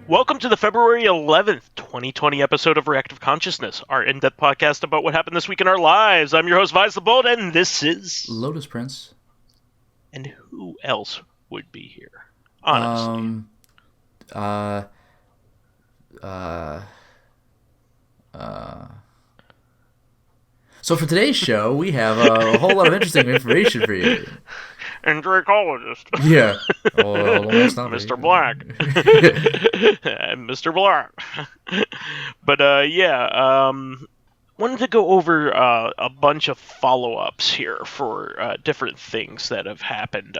Welcome to the February 11th, 2020 episode of Reactive Consciousness, our in-depth podcast about what happened this week in our lives. I'm your host, vysethebold, and this is... Lotus Prince. And who else would be here? Honestly. So for today's show, we have a whole lot of interesting information for you. Andracologist. Yeah. Well, Mr. Black. Mr. Black. But, wanted to go over a bunch of follow-ups here for different things that have happened.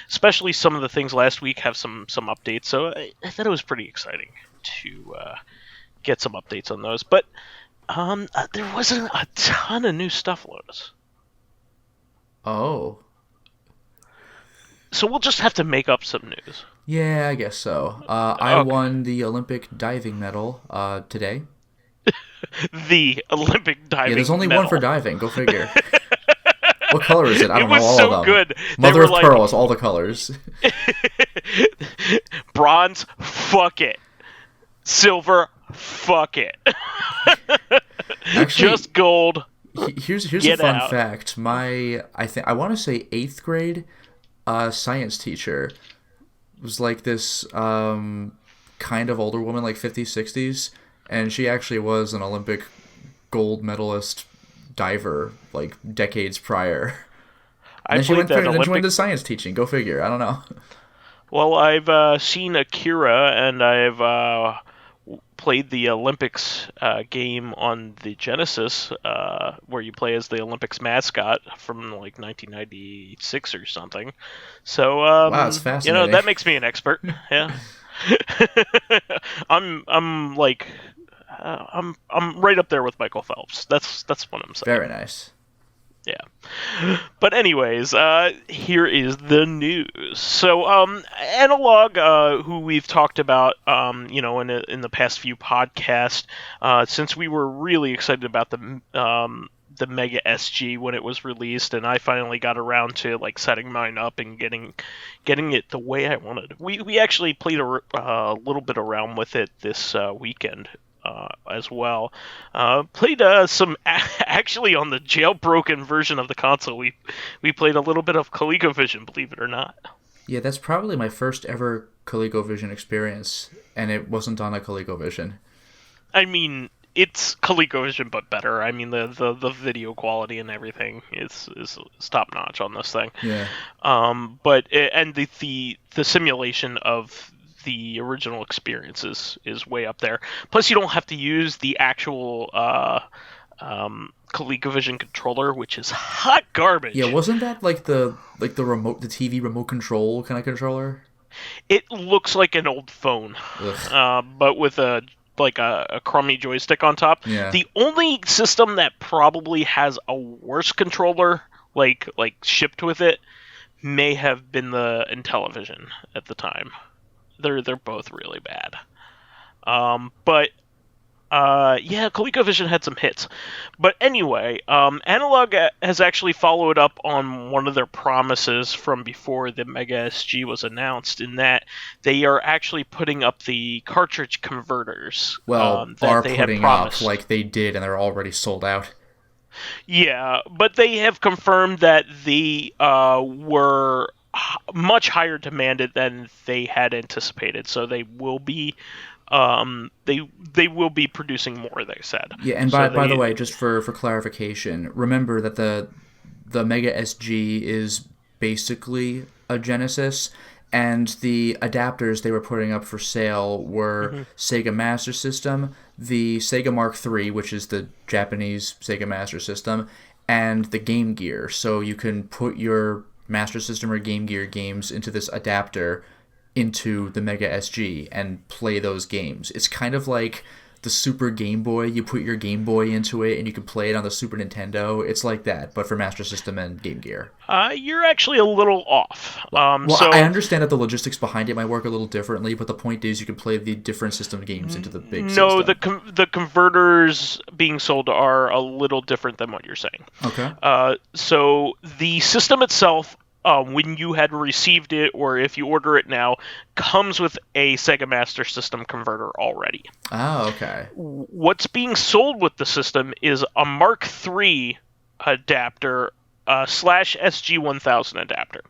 Especially some of the things last week have some updates, so I thought it was pretty exciting to get some updates on those. But there wasn't a ton of new stuff, Lotus. Oh. So we'll just have to make up some news. Yeah, I guess so. I won the Olympic diving medal today. The Olympic diving medal. Yeah, there's only one for diving. Go figure. What color is it? I don't know all so of them. Good. Mother of pearl is all the colors. Bronze, fuck it. Silver, fuck it. Actually, just gold. Here's a fun fact. I want to say 8th grade science teacher was like this kind of older woman, like 50s, 60s, and she actually was an Olympic gold medalist diver like decades prior. And then she went into science teaching. Go figure. I don't know. Well, I've seen Akira, and I've played the Olympics game on the Genesis, where you play as the Olympics mascot from like 1996 or something. So, wow, that's fascinating. That makes me an expert. Yeah, I'm right up there with Michael Phelps. That's what I'm saying. Very nice. Yeah. But anyways, here is the news. So, Analogue, who we've talked about, in the past few podcasts, since we were really excited about the Mega SG when it was released, and I finally got around to like setting mine up and getting it the way I wanted. We actually played a little bit around with it this weekend. As well. Played some actually on the jailbroken version of the console. We played a little bit of ColecoVision, believe it or not. Yeah, that's probably my first ever ColecoVision experience, and it wasn't on a ColecoVision. I mean, it's ColecoVision but better. I mean, the video quality and everything is top notch on this thing. Yeah. But the simulation of the original experience is way up there. Plus, you don't have to use the actual ColecoVision controller, which is hot garbage. Yeah, wasn't that like the remote, the TV remote control kind of controller? It looks like an old phone, but with a crummy joystick on top. Yeah. The only system that probably has a worse controller, like shipped with it, may have been the Intellivision at the time. They're both really bad. ColecoVision had some hits. But anyway, Analogue has actually followed up on one of their promises from before the Mega SG was announced, in that they are actually putting up the cartridge converters. That they putting up like they did, and they're already sold out. Yeah, but they have confirmed that they were much higher demanded than they had anticipated, so they will be they will be producing more, they said. Yeah, and by the way, just for clarification, remember that the Mega SG is basically a Genesis, and the adapters they were putting up for sale were Sega Master System, the Sega Mark III, which is the Japanese Sega Master System, and the Game Gear. So you can put your Master System or Game Gear games into this adapter into the Mega SG and play those games. It's kind of like the Super Game Boy. You put your Game Boy into it and you can play it on the Super Nintendo. It's like that, but for Master System and Game Gear. You're actually a little off. I understand that the logistics behind it might work a little differently, but the point is you can play the different system games into the big system. No, the converters being sold are a little different than what you're saying. Okay. So the system itself when you had received it, or if you order it now, comes with a Sega Master System converter already. Oh, okay. What's being sold with the system is a Mark III adapter slash SG-1000 adapter.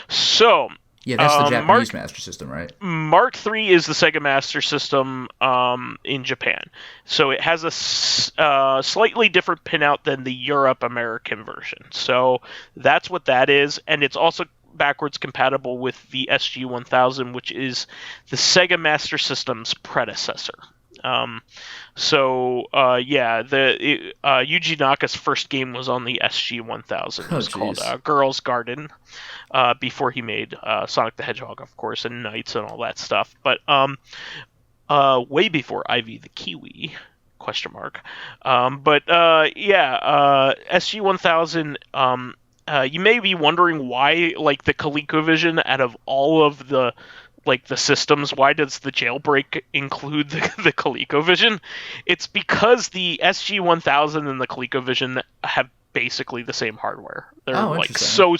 So... Yeah, that's the Japanese Master System, right? Mark III is the Sega Master System in Japan. So it has a slightly different pinout than the Europe American version. So that's what that is. And it's also backwards compatible with the SG-1000, which is the Sega Master System's predecessor. Yuji Naka's first game was on the SG-1000. It was called Girl's Garden. Before he made Sonic the Hedgehog, of course, and Knights and all that stuff. But way before Ivy the Kiwi, question mark. SG-1000, you may be wondering why, like, the ColecoVision, out of all of the systems, why does the jailbreak include the ColecoVision? It's because the SG-1000 and the ColecoVision have basically the same hardware. They're so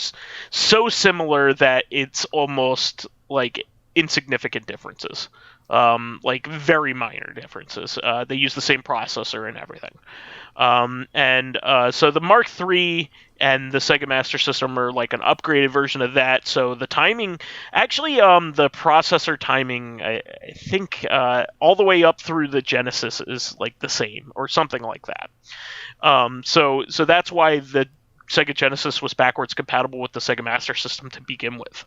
similar that it's almost like insignificant differences. Very minor differences. They use the same processor and everything. So the Mark III and the Sega Master System are like an upgraded version of that. So the timing, actually, the processor timing, I think, all the way up through the Genesis is like the same or something like that. So that's why the Sega Genesis was backwards compatible with the Sega Master System to begin with.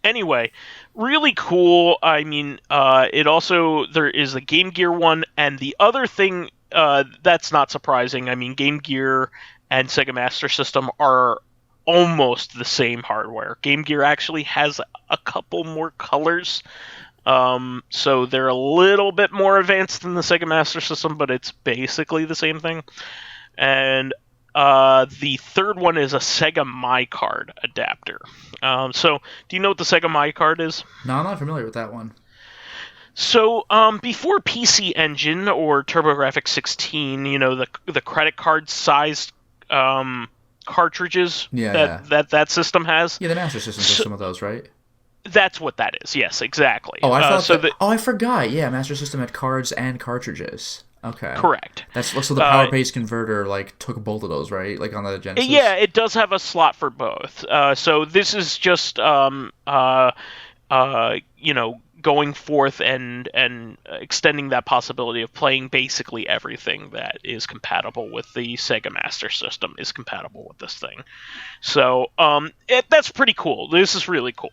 Anyway, really cool. I mean, it also, there is a Game Gear one, and the other thing that's not surprising, I mean, Game Gear and Sega Master System are almost the same hardware. Game Gear actually has a couple more colors, so they're a little bit more advanced than the Sega Master System, but it's basically the same thing. And the third one is a Sega MyCard adapter. So, do you know what the Sega MyCard is? No, I'm not familiar with that one. So, before PC Engine or TurboGrafx 16, the credit card sized cartridges that system has. Yeah, the Master System has some of those, right? That's what that is. Yes, exactly. Oh, I forgot. Yeah, Master System had cards and cartridges. Okay. Correct. So the power-based converter took both of those, right? Like on the Genesis. Yeah, it does have a slot for both. So this is just going forth and extending that possibility of playing basically everything that is compatible with the Sega Master System is compatible with this thing. So that's pretty cool. This is really cool.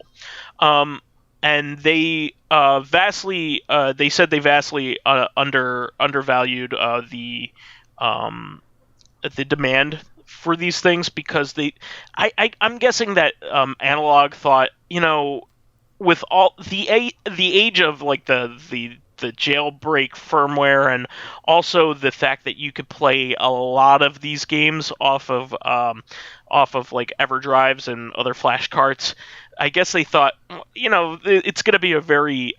And they they said they vastly undervalued the demand for these things, because I'm guessing that Analogue thought, with all the age of like the jailbreak firmware, and also the fact that you could play a lot of these games off of like EverDrives and other flash carts, I guess they thought, it's going to be a very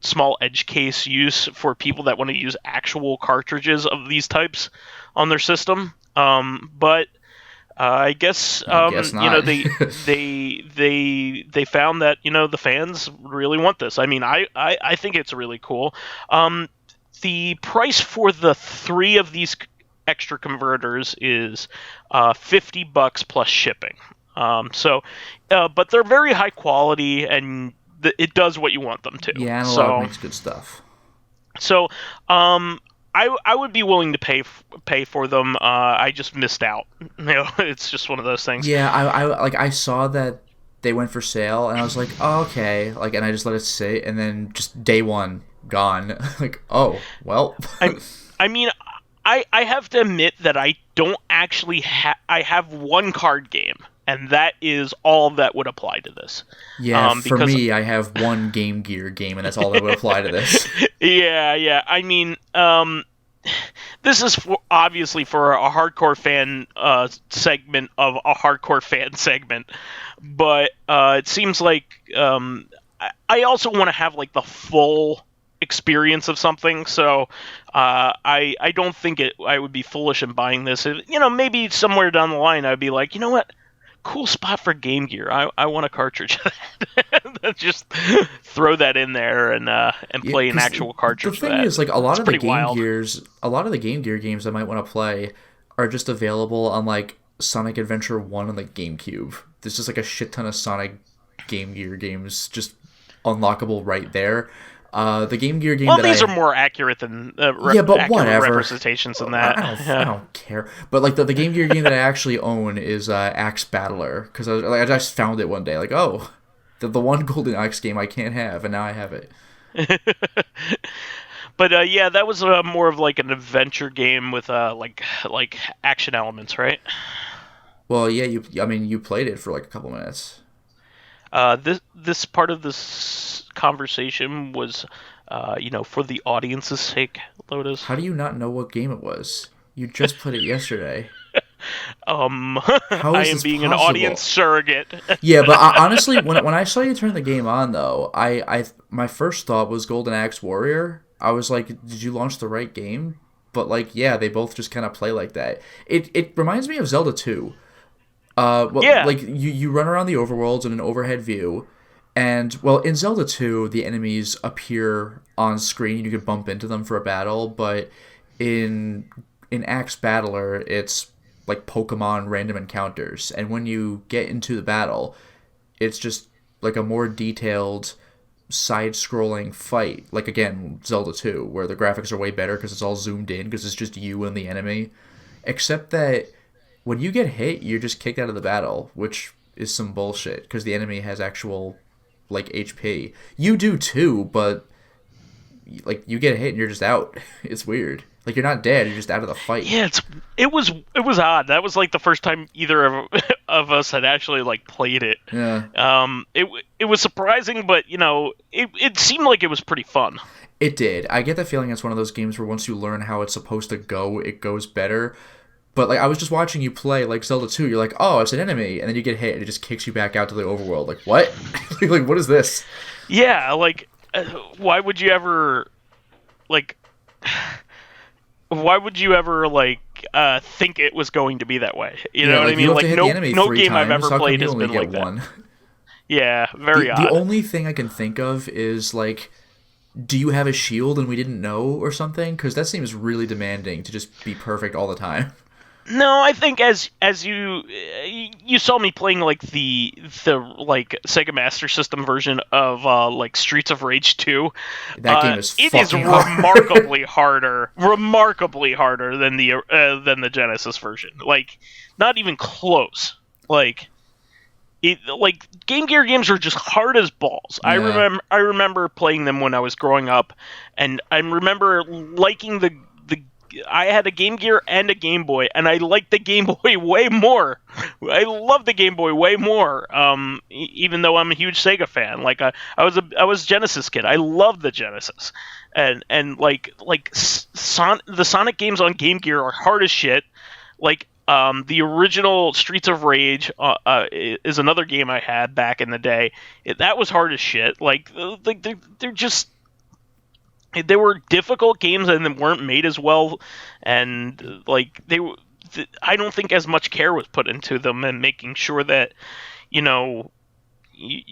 small edge case use for people that want to use actual cartridges of these types on their system. But I guess not. they found that the fans really want this. I mean, I think it's really cool. The price for the 3 of these extra converters is $50 plus shipping. But they're very high quality, and it does what you want them to. Yeah, Analogue makes good stuff. So, I would be willing to pay for them. I just missed out. It's just one of those things. Yeah, I saw that they went for sale, and I was like, oh, okay, and I just let it sit, and then just day one gone. Like, oh, well. I mean, I have to admit that I don't actually I have one card game, and that is all that would apply to this. Yeah, for me, I have one Game Gear game, and that's all that would apply to this. Yeah. I mean, this is obviously for a hardcore fan segment of a hardcore fan segment, but it seems like I also want to have like the full experience of something, so I don't think I would be foolish in buying this. Maybe somewhere down the line I'd be like, you know what? cool spot for Game Gear. I want a cartridge. Just throw that in there and Yeah, play an 'cause actual the cartridge of thing that. is, like, It's pretty wild. A lot of the Game Gear games I might want to play are just available on like Sonic Adventure 1 on the GameCube. There's just like a shit ton of Sonic Game Gear games just unlockable right there. The Game Gear game Well, that these are I more accurate than Yeah, but accurate whatever. representations than that. I Yeah. don't care. But like the Game Gear game that I actually own is Axe Battler because I just found it one day. Like, oh, the one Golden Axe game I can't have, and now I have it. But yeah, that was more of like an adventure game with like action elements, right? Well, yeah, I mean, you played it for like a couple minutes. This part of this conversation was, for the audience's sake, Lotus. How do you not know what game it was? You just played it yesterday. How I is am this being an audience possible? surrogate. Yeah, but honestly, when I saw you turn the game on, though, I my first thought was Golden Axe Warrior. I was like, did you launch the right game? But like, yeah, they both just kind of play like that. It reminds me of Zelda 2. Well, Yeah, like you run around the overworlds in an overhead view, and well, in Zelda 2, the enemies appear on screen. And you can bump into them for a battle, but in Axe Battler, it's like Pokemon random encounters, and when you get into the battle, it's just like a more detailed side-scrolling fight. Like again, Zelda 2, where the graphics are way better because it's all zoomed in because it's just you and the enemy. Except that when you get hit, you're just kicked out of the battle, which is some bullshit because the enemy has actual like HP. You do too, but like you get hit and you're just out. It's weird. Like you're not dead, you're just out of the fight. yeah. It was odd. That was like the first time either of us had actually like played it. Yeah. It was surprising, but it seemed like it was pretty fun. It did. I get the feeling it's one of those games where once you learn how it's supposed to go, it goes better. But like I was just watching you play like Zelda 2, you're like, "Oh, it's an enemy." And then you get hit and it just kicks you back out to the overworld. Like, "What?" Like, "What is this?" Yeah, like why would you ever like why would you ever like think it was going to be that way? You Yeah, know what like I you mean? have to Like hit the enemy no three game I've times. ever How come played you has only been get like that. one? Yeah, The very the odd. only thing I can think of is like, do you have a shield and we didn't know or something? Because that seems really demanding to just be perfect all the time. No, I think as you saw me playing like the like Sega Master System version of like Streets of Rage 2, That game is it is fucking hard. remarkably harder than the Genesis version. Like not even close. Like Game Gear games are just hard as balls. Yeah. I remember playing them when I was growing up, and I remember liking the. I had a Game Gear and a Game Boy, and I liked the Game Boy way more. I love the Game Boy way more. Even though I'm a huge Sega fan, like I was a Genesis kid. I loved the Genesis, and the Sonic games on Game Gear are hard as shit. Like the original Streets of Rage is another game I had back in the day. That was hard as shit. Like they're just they were difficult games and they weren't made as well, and like I don't think as much care was put into them and making sure that you know y-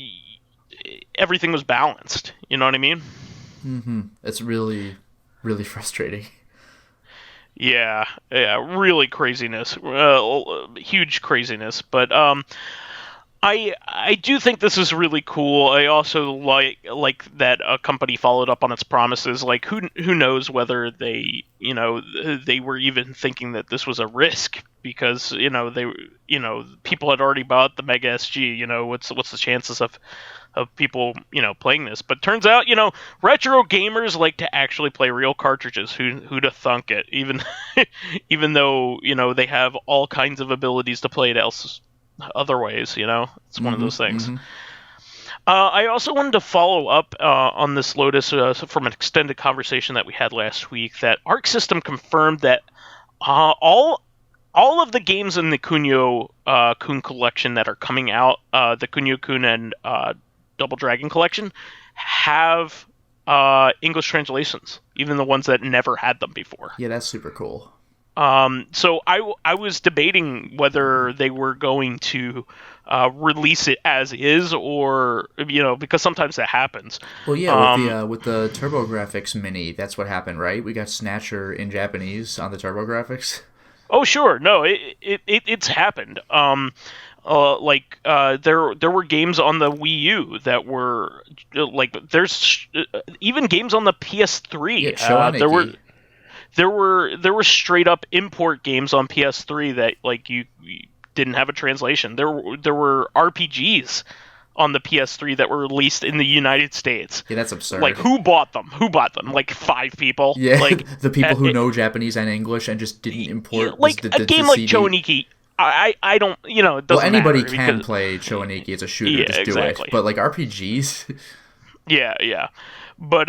everything was balanced. You know what I mean? It's really, really frustrating. Yeah, really craziness, huge craziness. But I do think this is really cool. I also like that a company followed up on its promises. Like who knows whether they were even thinking that this was a risk because people had already bought the Mega SG. What's the chances of people playing this? But turns out retro gamers like to actually play real cartridges. Who'd have thunk it? Even even though they have all kinds of abilities to play it else other ways. It's one of those things. I also wanted to follow up on this Lotus from an extended conversation that we had last week. That Arc System confirmed that all of the games in the Kunio Kun collection that are coming out, the Kunio Kun and Double Dragon collection, have English translations, even the ones that never had them before. Yeah, that's super cool. So I was debating whether they were going to release it as is, or because sometimes that happens. Well, yeah, Um, with the TurboGrafx Mini, that's what happened, right? We got Snatcher in Japanese on the TurboGrafx. oh sure, no, it's happened. There were games on the Wii U that were there's even games on the Yeah, PS3. Shoaneki. There were straight up import games on PS3 that you didn't have a translation. There were RPGs on the PS3 that were released in the United States. Yeah, that's Like, absurd. who bought them? Who bought them? Like, 5 people. Yeah, Like, the uh, people who know Japanese and English and just didn't import like a the game like CD. Choaniki. I don't, it Well, doesn't anybody matter can because play Shoaneki. It's a shooter. yeah, Just do it. exactly. But like RPGs, Yeah, yeah. But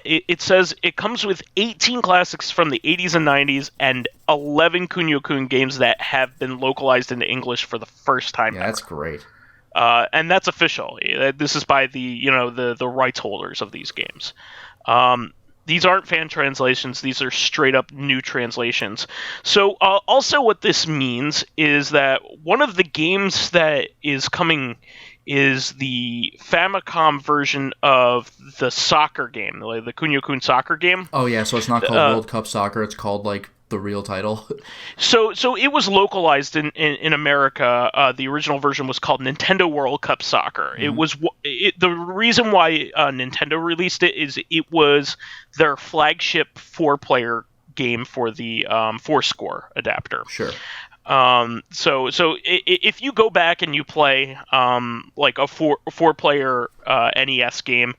it says it comes with 18 classics from the 80s and 90s and 11 Kunio Kun games that have been localized into English for the first time yeah, that's ever. great. And that's official. This is by the rights holders of these games. Um, these aren't fan translations. These are straight up new translations. So also what this means is that one of the games that is coming is the Famicom version of the soccer game, like the Kunio Kun soccer game. Oh yeah, so it's not called Uh, World Cup Soccer. It's called like the real title. so it was localized in America. The original version was called Nintendo World Cup Soccer. hmm The reason why Nintendo released it is it was their flagship 4-player game for the 4-score adapter. Sure. If you go back and you play like a four-player NES game,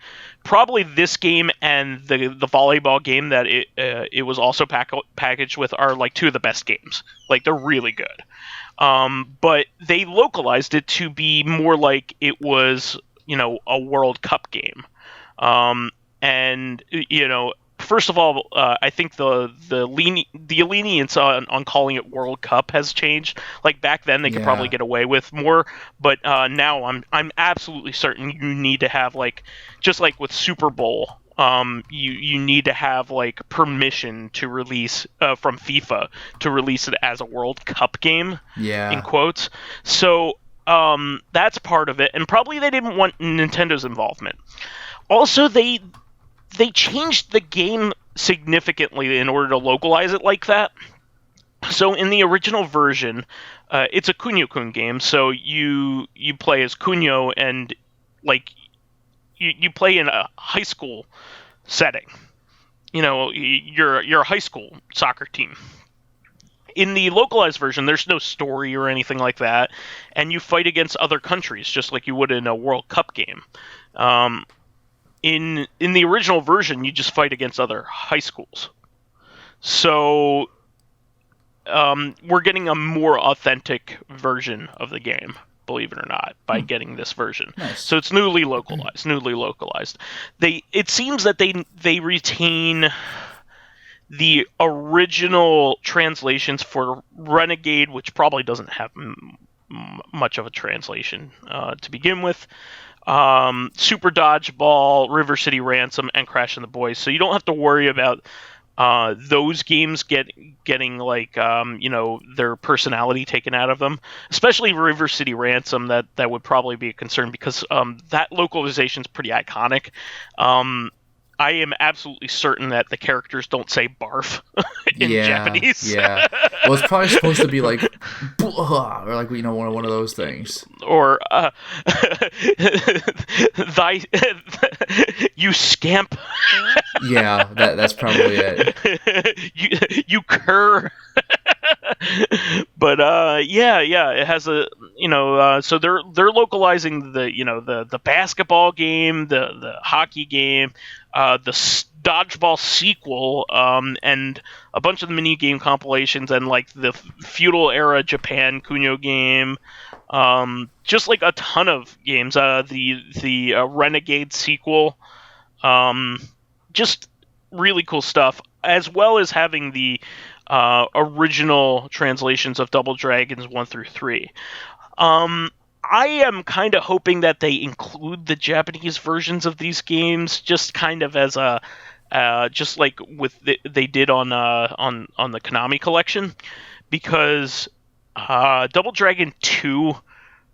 probably this game and the volleyball game that it was also packaged with are like two of the best games. Like, they're really good. But they localized it to be more like it was a World Cup game. And first of all, I think the lenience on calling it World Cup has changed. Like, back then, they could probably Yeah. get away with more, but now I'm absolutely certain you need to have, like, just like with Super Bowl. You need to have like permission to release from FIFA to release it as a World Cup game, in Yeah. quotes. So that's part of it, and probably they didn't want Nintendo's involvement. Also, they changed the game significantly in order to localize it like that. So in the original version, it's a Kunio Kun game. So you play as Kunio, and like you play in a high school setting. You're a high school soccer team. In the localized version, there's no story or anything like that, and you fight against other countries just like you would in a World Cup game. Um, in the original version, you just fight against other high schools. So we're getting a more authentic version of the game, believe it or not, by getting this version. Nice. So it's newly localized. Newly localized. It seems that they retain the original translations for Renegade, which probably doesn't have much of a translation to begin with. Super Dodgeball, River City Ransom, and Crash and the Boys. So you don't have to worry about those games getting like their personality taken out of them. Especially River City Ransom, that would probably be a concern because that localization is pretty iconic. I am absolutely certain that the characters don't say barf in Yeah. Japanese. Yeah. Well, it's probably supposed to be like, or like one of those things. Or thy you scamp. Yeah, that's probably it. you cur. But yeah, it has a so they're localizing the basketball game, the hockey game, the dodgeball sequel, and a bunch of the mini game compilations, and like the feudal era Japan Kunio game, just like a ton of games. The Renegade sequel, just really cool stuff, as well as having the original translations of Double Dragons 1 through 3. I am kind of hoping that they include the Japanese versions of these games, just kind of as a just like they did on the Konami collection, because Double Dragon 2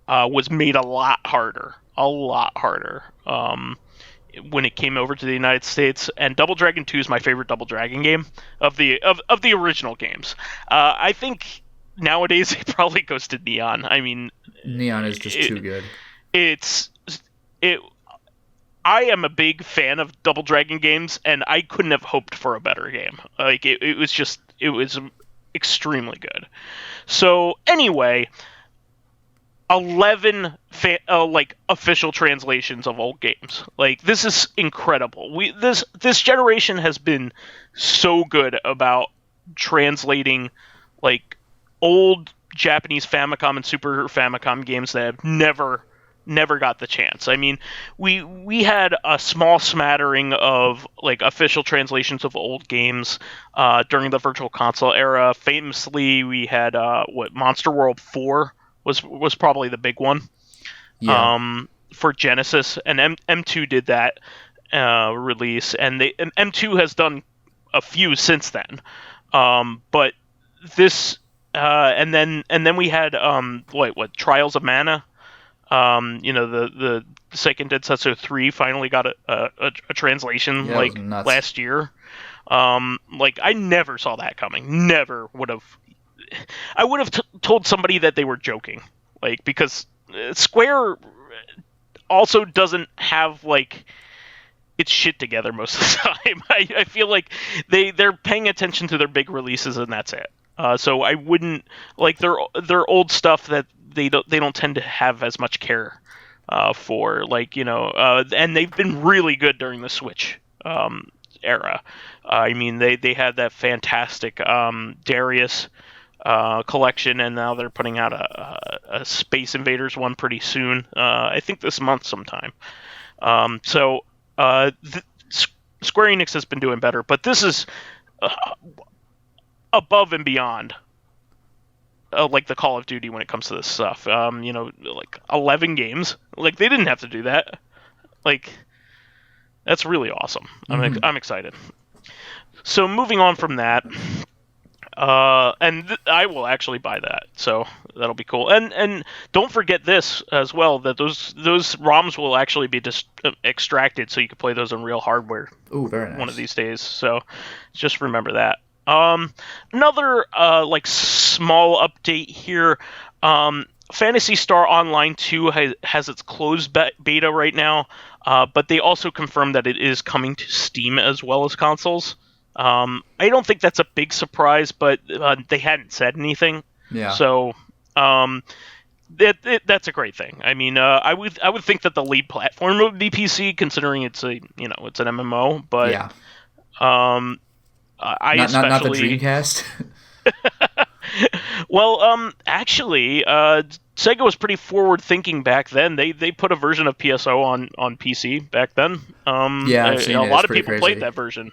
was made a lot harder, when it came over to the United States. And Double Dragon 2 is my favorite Double Dragon game of the original games. I think nowadays it probably goes to Neon. I mean, Neon is just too good. it's it. I am a big fan of Double Dragon games, and I couldn't have hoped for a better game. Like it was extremely good. So anyway, 11 like official translations of old games. Like, this is incredible. This generation has been so good about translating like old Japanese Famicom and Super Famicom games that have never got the chance. I mean, we had a small smattering of like official translations of old games during the Virtual Console era. Famously, we had Monster World 4 was probably the big one. Yeah. For Genesis, and M2 did that release, and M2 has done a few since then. But this and then we had what Trials of Mana. The second Densetsu 3 finally got a translation like last year. Like, I never saw that coming. Never would have. I would have told somebody that they were joking, like, because Square also doesn't have like its shit together most of the time. I feel like they're paying attention to their big releases, and that's it. So I wouldn't like their old stuff that they don't tend to have as much care for, like, and they've been really good during the Switch era. I mean, they had that fantastic Darius collection, and now they're putting out a Space Invaders one pretty soon. I think this month sometime. So Square Enix has been doing better, but this is above and beyond like the Call of Duty when it comes to this stuff. Like 11 games. Like, they didn't have to do that. Like, that's really awesome. I'm excited. So moving on from that, I will actually buy that, so that'll be cool. And don't forget this as well, that those ROMs will actually be extracted, so you can play those on real hardware. Ooh, very nice. One of these days. So just remember that. Another like small update here. Phantasy Star Online 2 has its closed beta right now, but they also confirmed that it is coming to Steam as well as consoles. I don't think that's a big surprise, but they hadn't said anything. Yeah. So that's a great thing. I mean, I would think that the lead platform would be PC, considering it's an MMO. But yeah. not the Dreamcast. Well, actually, Sega was pretty forward-thinking back then. They put a version of PSO on PC back then. Yeah, I've seen a it. lot of people crazy. played that version.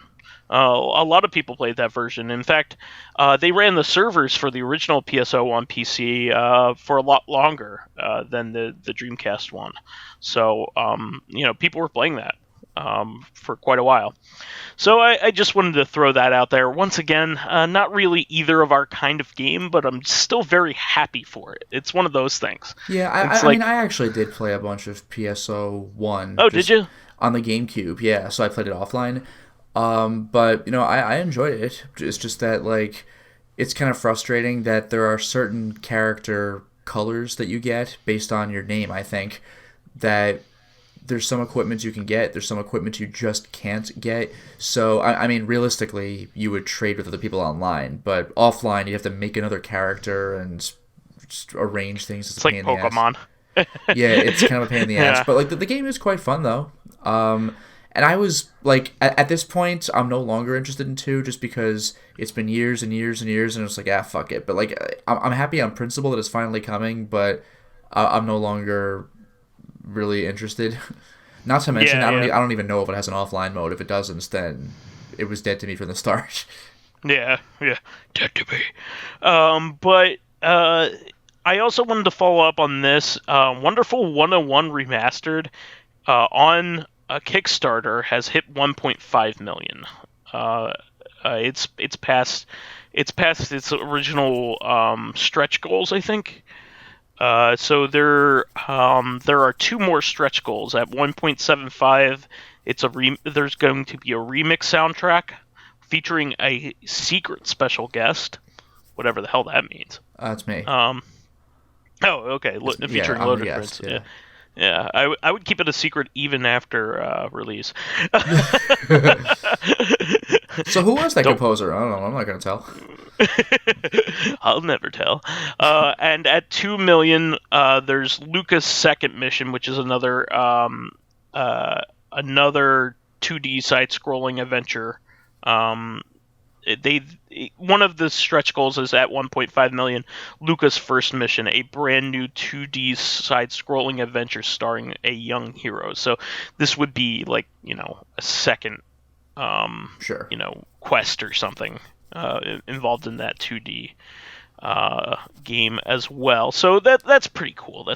A lot of people played that version. In fact, they ran the servers for the original PSO on PC for a lot longer than the Dreamcast one. So, people were playing that for quite a while. So I just wanted to throw that out there. Once again, not really either of our kind of game, but I'm still very happy for it. It's one of those things. Yeah, I mean, I actually did play a bunch of PSO 1. Oh, did you? On the GameCube, yeah. So I played it offline. But, I enjoyed it. It's just that, like, it's kind of frustrating that there are certain character colors that you get based on your name, I think, that there's some equipment you can get, there's some equipment you just can't get. So, I mean, realistically, you would trade with other people online, but offline, you have to make another character and just arrange things. It's like Pokemon. Yeah, it's kind of a pain in the ass. But, like, the game is quite fun, though. And I was, like, at this point, I'm no longer interested in 2 just because it's been years and years and years, and it's like, fuck it. But, like, I'm happy on principle that it's finally coming, but I'm no longer really interested. Not to mention, I don't even know if it has an offline mode. If it doesn't, then it was dead to me from the start. Yeah, dead to me. But I also wanted to follow up on this Wonderful 101 Remastered on Kickstarter has hit 1.5 million. It's past its original stretch goals, I think. So there are two more stretch goals at 1.75. There's going to be a remix soundtrack featuring a secret special guest, whatever the hell that means. That's me. Oh, okay. Featuring I'm Lotus the guest. Prince. Yeah. Yeah, I would keep it a secret even after release. So who was that Don't- composer? I don't know. I'm not gonna tell. I'll never tell. And at 2 million, there's Lucas' second mission, which is another 2D side-scrolling adventure. One of the stretch goals is at 1.5 million. Lucas' first mission, a brand new 2D side-scrolling adventure starring a young hero. So this would be like a second Sure. quest or something involved in that 2D game as well. So that's pretty cool.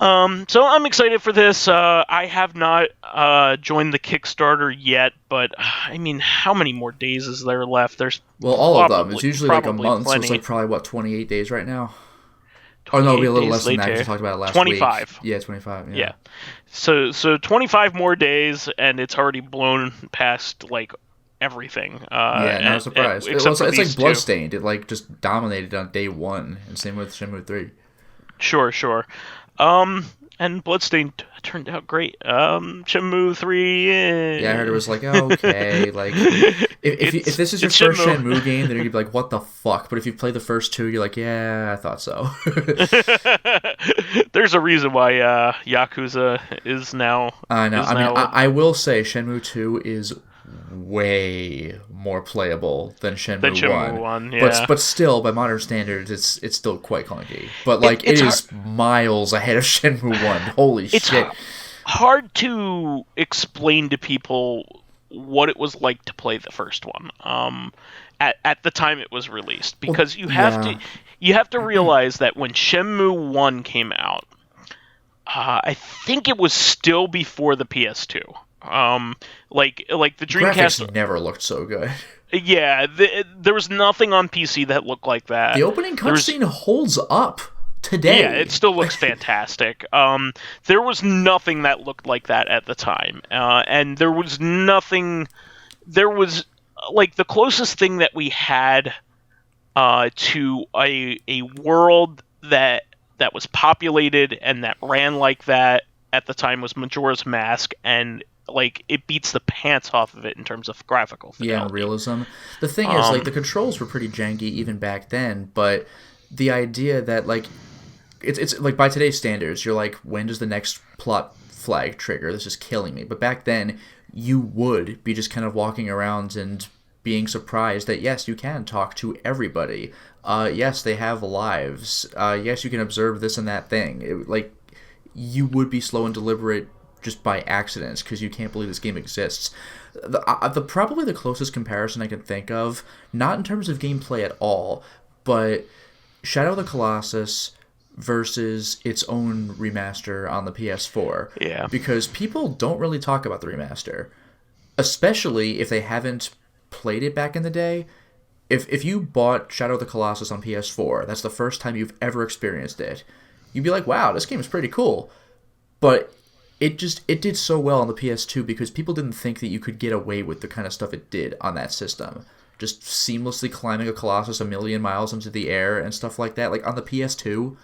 So I'm excited for this. I have not joined the Kickstarter yet, but I mean, how many more days is there left? There's all of them. It's usually like a month, plenty. so it's like probably 28 days right now. Oh no, it'll be a little less than that. We talked about it last 25. week. Yeah, 25. Yeah. So 25 more days, and it's already blown past like everything. Not surprised. It's like Bloodstained. It like just dominated on day one, and same with Shenmue 3. Sure. And Bloodstained turned out great. Shenmue 3. Yeah, I heard it was like okay, like if this is your first Shenmue game, then you'd be like, what the fuck? But if you play the first two, you're like, yeah, I thought so. There's a reason why Yakuza is now. I know. I will say Shenmue 2 is way more playable than Shenmue 1. Yeah. But still, by modern standards, it's still quite clunky. But like it is miles ahead of Shenmue 1. Holy shit. It's hard to explain to people what it was like to play the first one. At the time it was released, because you have to realize that when Shenmue 1 came out, I think it was still before the PS2. Like the Dreamcast graphics never looked so good. Yeah, there was nothing on PC that looked like that. The opening cutscene holds up today. Yeah, it still looks fantastic. There was nothing that looked like that at the time, and there was nothing. There was like the closest thing that we had to a world that was populated and that ran like that at the time was Majora's Mask, and like it beats the pants off of it in terms of graphical fidelity. Yeah, and realism. The thing is, like, the controls were pretty janky even back then, but the idea that like it's like by today's standards, you're like, when does the next plot flag trigger? This is killing me. But back then, you would be just kind of walking around and being surprised that yes, you can talk to everybody. Yes, they have lives. Yes, you can observe this and that thing. Like, you would be slow and deliberate just by accidents because you can't believe this game exists. Probably the closest comparison I can think of, not in terms of gameplay at all, but Shadow of the Colossus versus its own remaster on the PS4. Yeah. Because people don't really talk about the remaster, especially if they haven't played it back in the day. If you bought Shadow of the Colossus on PS4, that's the first time you've ever experienced it, you'd be like, wow, this game is pretty cool. But it did so well on the PS2 because people didn't think that you could get away with the kind of stuff it did on that system. Just seamlessly climbing a Colossus a million miles into the air and stuff like that. Like on the PS2,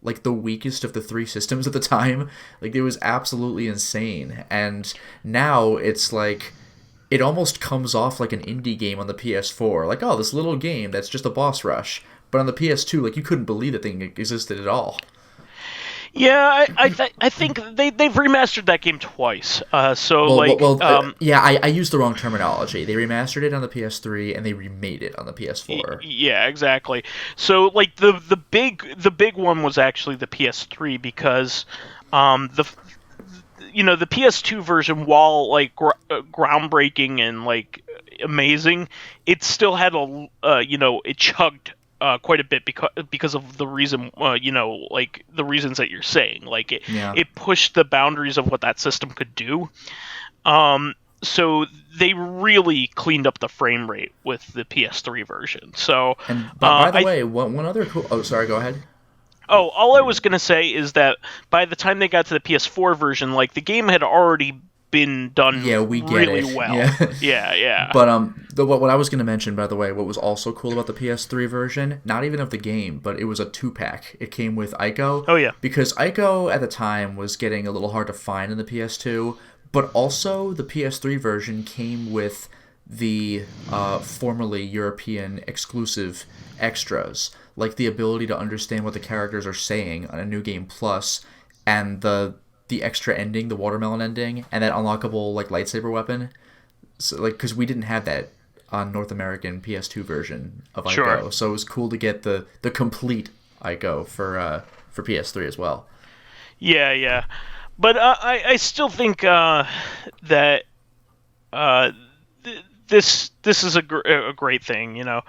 like the weakest of the three systems at the time, like it was absolutely insane. And now it's like, it almost comes off like an indie game on the PS4. Like, oh, this little game that's just a boss rush. But on the PS2, like, you couldn't believe the thing existed at all. Yeah, I think they've remastered that game twice. I used the wrong terminology. They remastered it on the PS3 and they remade it on the PS4. Yeah, exactly. So like the big one was actually the PS3 because the PS2 version, while like groundbreaking and like amazing, it still had it chugged quite a bit because of the reason, like the reasons that you're saying. Like Yeah. it pushed the boundaries of what that system could do. So they really cleaned up the frame rate with the PS3 version. So And by the I way, one other cool. Oh, sorry. Go ahead. all What I are you was gonna? gonna say is that by the time they got to the PS4 version, like the game had already been done Yeah, we get really it. well. Yeah. Yeah, yeah. But what I was gonna mention, by the way, what was also cool about the PS3 version, not even of the game, but it was a 2-pack. It came with Ico, Oh yeah, because Ico at the time was getting a little hard to find in the PS2. But also the PS3 version came with the formerly European exclusive extras, like the ability to understand what the characters are saying on a New Game Plus, and the extra ending, the watermelon ending, and that unlockable like lightsaber weapon. So, like, because we didn't have that on North American PS2 version of sure. Ico, so it was cool to get the complete Ico for PS3 as well. Yeah, yeah. But I still think that uh, this is a great thing, you know.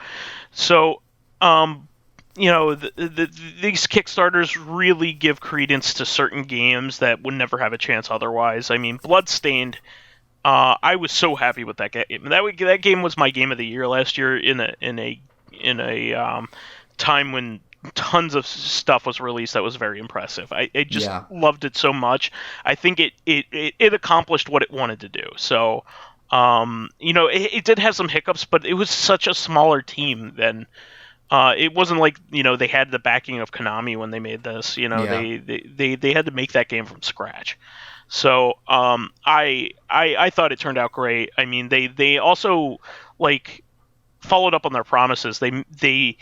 So, um, these Kickstarters really give credence to certain games that would never have a chance otherwise. I mean, Bloodstained. I was so happy with that game. That game was my game of the year last year in a time when tons of stuff was released that was very impressive. I just Yeah, loved it so much. I think it accomplished what it wanted to do. So, it did have some hiccups, but it was such a smaller team than it wasn't like they had the backing of Konami when they made this. yeah, They had to make that game from scratch. So I thought it turned out great. I mean they also like followed up on their promises. They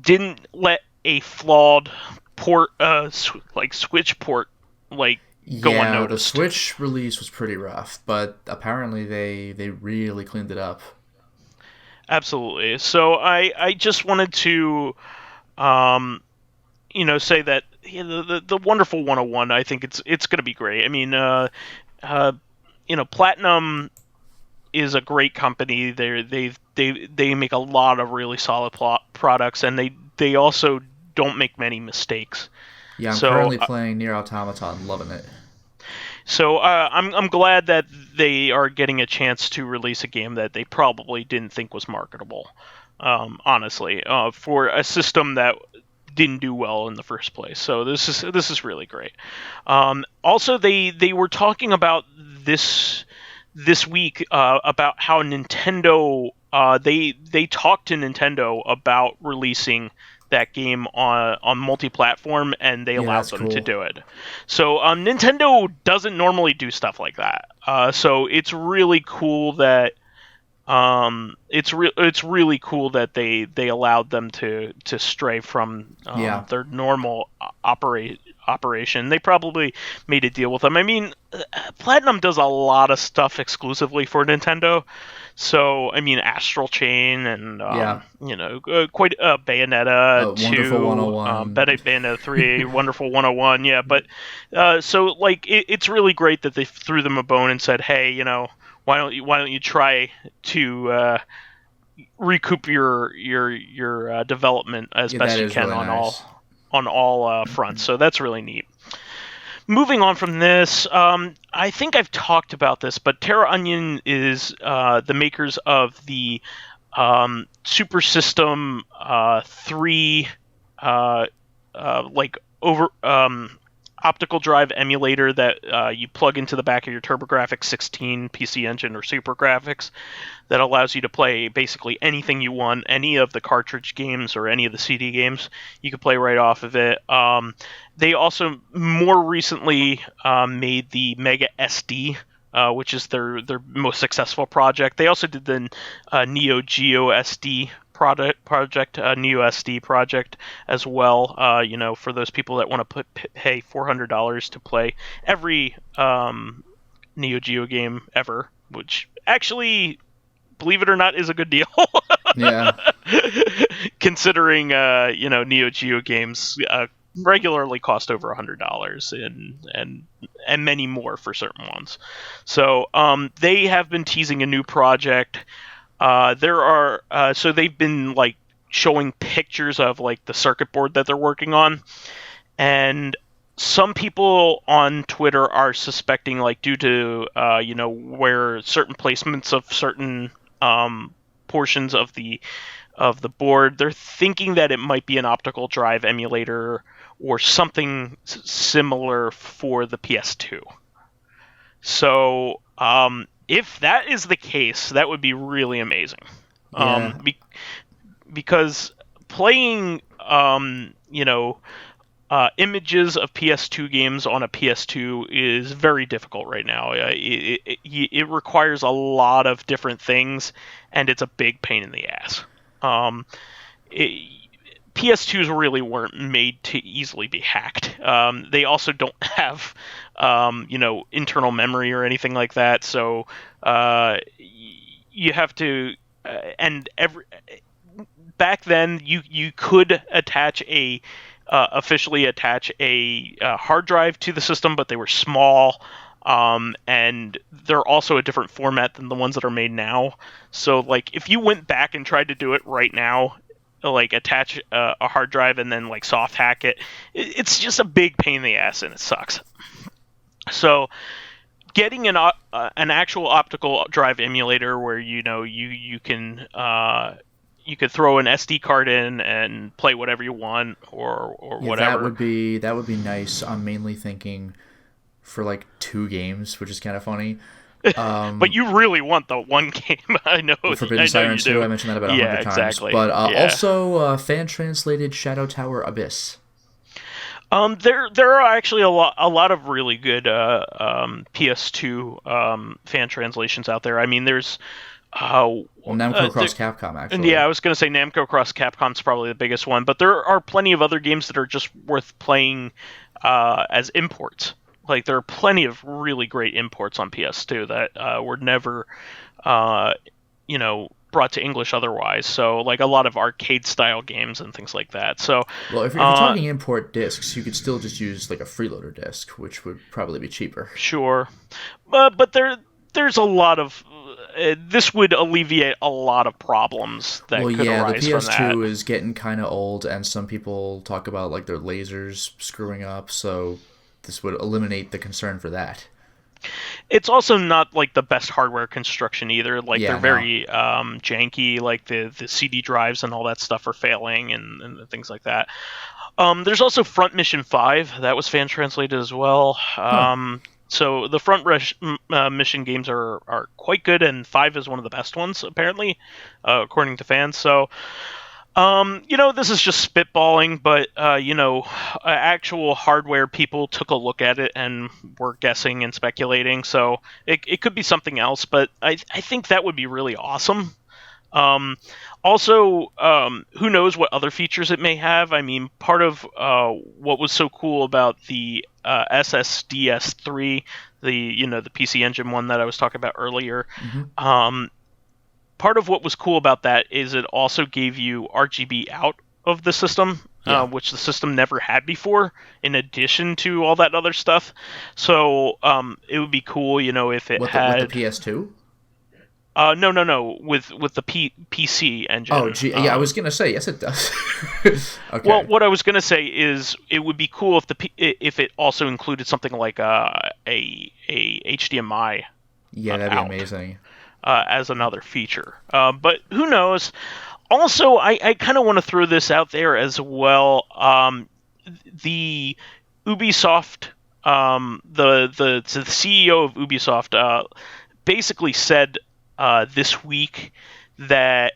didn't let a flawed port like Switch port like go yeah. The unnoticed. Switch release was pretty rough, but apparently they really cleaned it up. Absolutely. So I just wanted to um say that the wonderful 101. I think it's going to be great. I mean uh Platinum is a great company. They make a lot of really solid products, and they also don't make many mistakes. Yeah, I'm So currently playing Near Automata, loving it. I'm glad that they are getting a chance to release a game that they probably didn't think was marketable. Honestly, for a system that didn't do well in the first place. So this is really great. Also, they were talking about this week about how Nintendo they talked to Nintendo about releasing that game on multi-platform, and they Yeah, allowed that's them to cool. do it. So Nintendo doesn't normally do stuff like that. So it's really cool that it's really cool that they allowed them to stray from Yeah, their normal operation. They probably made a deal with them. I mean, Platinum does a lot of stuff exclusively for Nintendo. So I mean, Astral Chain and yeah. quite Bayonetta Wonderful 2, 101. Bayonetta 3, Wonderful 101. Yeah, but so like it's really great that they threw them a bone and said, hey, why don't you try to recoup your development as Yeah, that best you is can really on nice. all fronts. So that's really neat. Moving on from this, I think I've talked about this, but Terraonion is the makers of the Super System 3 like over optical drive emulator that you plug into the back of your TurboGrafx 16 PC Engine or Super Graphics that allows you to play basically anything you want, any of the cartridge games or any of the CD games. You can play right off of it. They also more recently made the Mega SD, which is their most successful project. They also did the Neo Geo SD project, Neo SD project as well. For those people that want to pay $400 to play every Neo Geo game ever, which actually, believe it or not, is a good deal. Yeah, Considering Neo Geo games regularly cost over $100 and many more for certain ones. So they have been teasing a new project. There are so they've been like showing pictures of like the circuit board that they're working on, and some people on Twitter are suspecting, like, due to where certain placements of certain portions of the board, they're thinking that it might be an optical drive emulator or something similar for the PS2. So, if that is the case, that would be really amazing. Yeah. Because playing, images of PS2 games on a PS2 is very difficult right now. It requires a lot of different things, and it's a big pain in the ass. PS2s really weren't made to easily be hacked. They also don't have, internal memory or anything like that. So you have to, back then you could officially attach a hard drive to the system, but they were small. And they're also a different format than the ones that are made now. So, like, if you went back and tried to do it right now, like attach a hard drive and then like soft hack it's just a big pain in the ass, and it sucks. So, getting an actual optical drive emulator where you can you could throw an SD card in and play whatever you want or whatever. That would be nice. I'm mainly thinking for like 2 games, which is kind of funny. But you really want the one game. I know. Forbidden Siren 2, I mentioned that about 100 times. Exactly. But also fan-translated Shadow Tower Abyss. There are actually a lot of really good PS2 fan translations out there. I mean, there's Namco Cross Capcom, actually. Yeah, I was going to say Namco Cross Capcom's probably the biggest one, but there are plenty of other games that are just worth playing as imports. Like, there are plenty of really great imports on PS2 that were never, brought to English otherwise. So, like, a lot of arcade-style games and things like that. So, well, if you're talking import discs, you could still just use, like, a freeloader disc, which would probably be cheaper. Sure. But there's a lot of... this would alleviate a lot of problems that could arise from that. The PS2 is getting kind of old, and some people talk about, like, their lasers screwing up, so this would eliminate the concern for that. It's also not like the best hardware construction either. Like, they're very janky. Like the CD drives and all that stuff are failing and things like that. There's also Front Mission 5 that was fan translated as well. So the Front Mission games are quite good, and 5 is one of the best ones apparently, according to fans. So. This is just spitballing, but, actual hardware people took a look at it and were guessing and speculating, so it could be something else, but I think that would be really awesome. Also, who knows what other features it may have. I mean, part of what was so cool about the SSDS3, the PC Engine one that I was talking about earlier, part of what was cool about that is it also gave you RGB out of the system, which the system never had before, in addition to all that other stuff. So it would be cool, if it had... With the PS2? No. With the PC engine. Oh, gee, yeah, I was going to say, yes it does. Okay. Well, what I was going to say is it would be cool if it also included something like a HDMI. Yeah, that'd be amazing. As another feature. But who knows? Also, I kind of want to throw this out there as well. The Ubisoft, the CEO of Ubisoft basically said this week that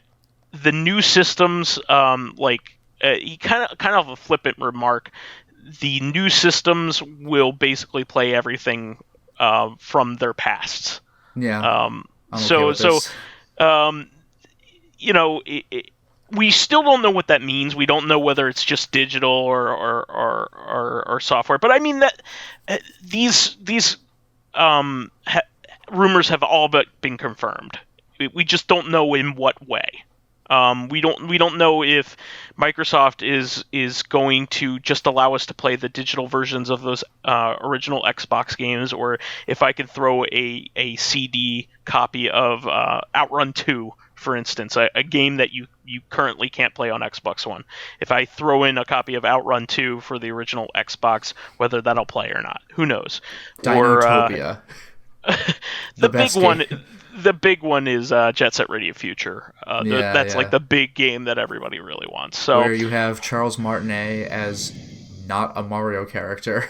the new systems, he kind of a flippant remark, the new systems will basically play everything from their pasts. Yeah. We still don't know what that means. We don't know whether it's just digital or software. But I mean that these rumors have all but been confirmed. We just don't know in what way. We don't know if Microsoft is going to just allow us to play the digital versions of those original Xbox games, or if I can throw a CD copy of Outrun 2, for instance, a game that you you currently can't play on Xbox One. If I throw in a copy of Outrun 2 for the original Xbox, whether that'll play or not, who knows? Dinotopia. The best big one, game. the big one is Jet Set Radio Future. Yeah, That's like yeah. the big game that everybody really wants. So Where you have Charles Martinet as not a Mario character.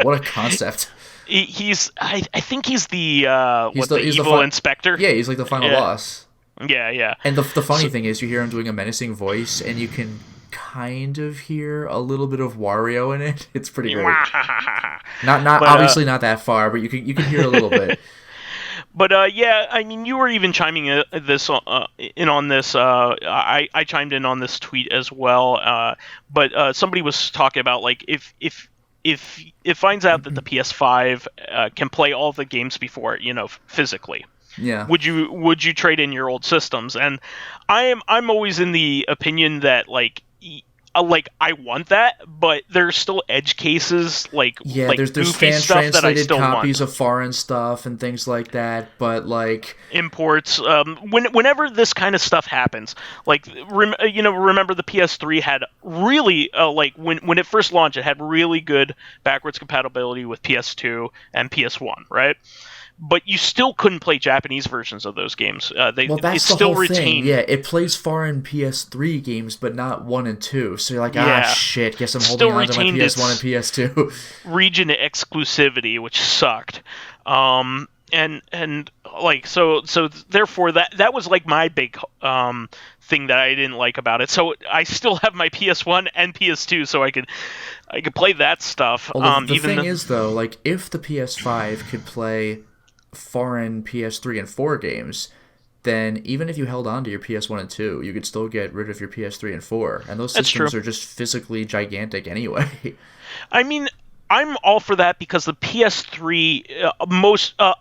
What a concept. I think he's the the He's the evil inspector. Yeah, he's like the final Yeah, boss. yeah. And the funny So, thing is, you hear him doing a menacing voice, and you can kind of hear a little bit of Wario in it. It's pretty great. Not but, obviously not that far, but you can hear a little bit. But yeah, I mean, you were even chiming in on this. I chimed in on this tweet as well. But somebody was talking about like if it finds out that the PS5 can play all the games before it, physically, Yeah. would you trade in your old systems? And I'm always in the opinion that like I want that, but there's still edge cases like There's goofy fan stuff that I translated still copies want. of foreign stuff and things like that, but like Imports. Whenever this kind of stuff happens, like remember the PS3 had really like when it first launched, it had really good backwards compatibility with PS2 and PS1, right? But you still couldn't play Japanese versions of those games. Well, that's it the still whole thing. retained. Yeah, it plays foreign PS3 games, but not 1 and 2. So you're like, Yeah. shit, guess I'm Still holding on to my retained PS1 and its PS2. region exclusivity, which sucked. And like so therefore that was like my big thing that I didn't like about it. So I still have my PS1 and PS2, so I could play that stuff. Well, the thing is, though, like, if the PS5 could play foreign PS3 and 4 games, then even if you held on to your PS1 and 2, you could still get rid of your PS3 and 4. And those That's systems true. are just physically gigantic anyway. I mean, I'm all for that because the PS3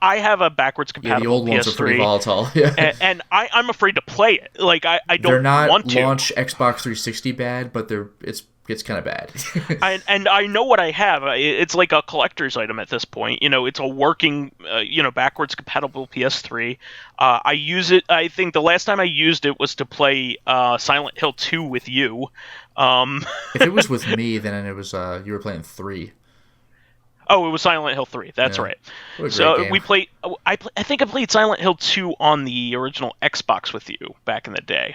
I have a backwards Yeah, the compatible old ones are pretty PS3, volatile. Yeah. and I'm afraid to play it. Like I They're don't not want to. launch Xbox 360 bad, but it's kind of bad. And I know what I have. It's like a collector's item at this point. It's a working, backwards compatible PS3. I use it. I think the last time I used it was to play Silent Hill 2 with you. If it was with me, then it was you were playing 3. Oh, it was Silent Hill 3. That's Yeah. right. What a great So game. we played. I think I played Silent Hill 2 on the original Xbox with you back in the day.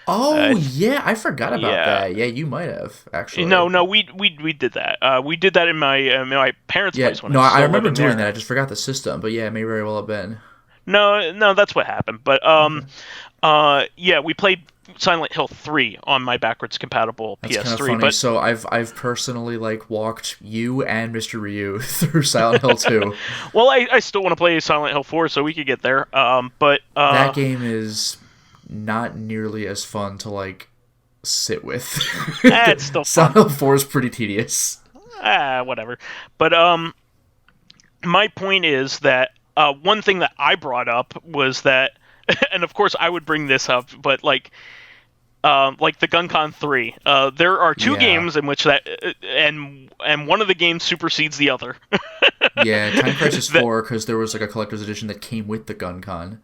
Oh yeah, I forgot about yeah. that. Yeah, you might have actually. No, we did that. We did that in my parents' place when no, I was I still remember living doing there. that. I just forgot the system, but yeah, it may very well have been. No, that's what happened. But yeah, we played Silent Hill 3 on my backwards compatible That's PS3. kind of funny. But So I've personally like walked you and Mr. Ryu through Silent Hill 2. well, I still want to play Silent Hill 4, so we could get there. But That game is not nearly as fun to like sit with. it's still fun. Silent Hill 4 is pretty tedious. Whatever. But my point is that one thing that I brought up was that, and of course I would bring this up, but like the GunCon 3, there are two Yeah. games in which that, and one of the games supersedes the other. Yeah, Time Crisis 4, because there was like a collector's edition that came with the GunCon.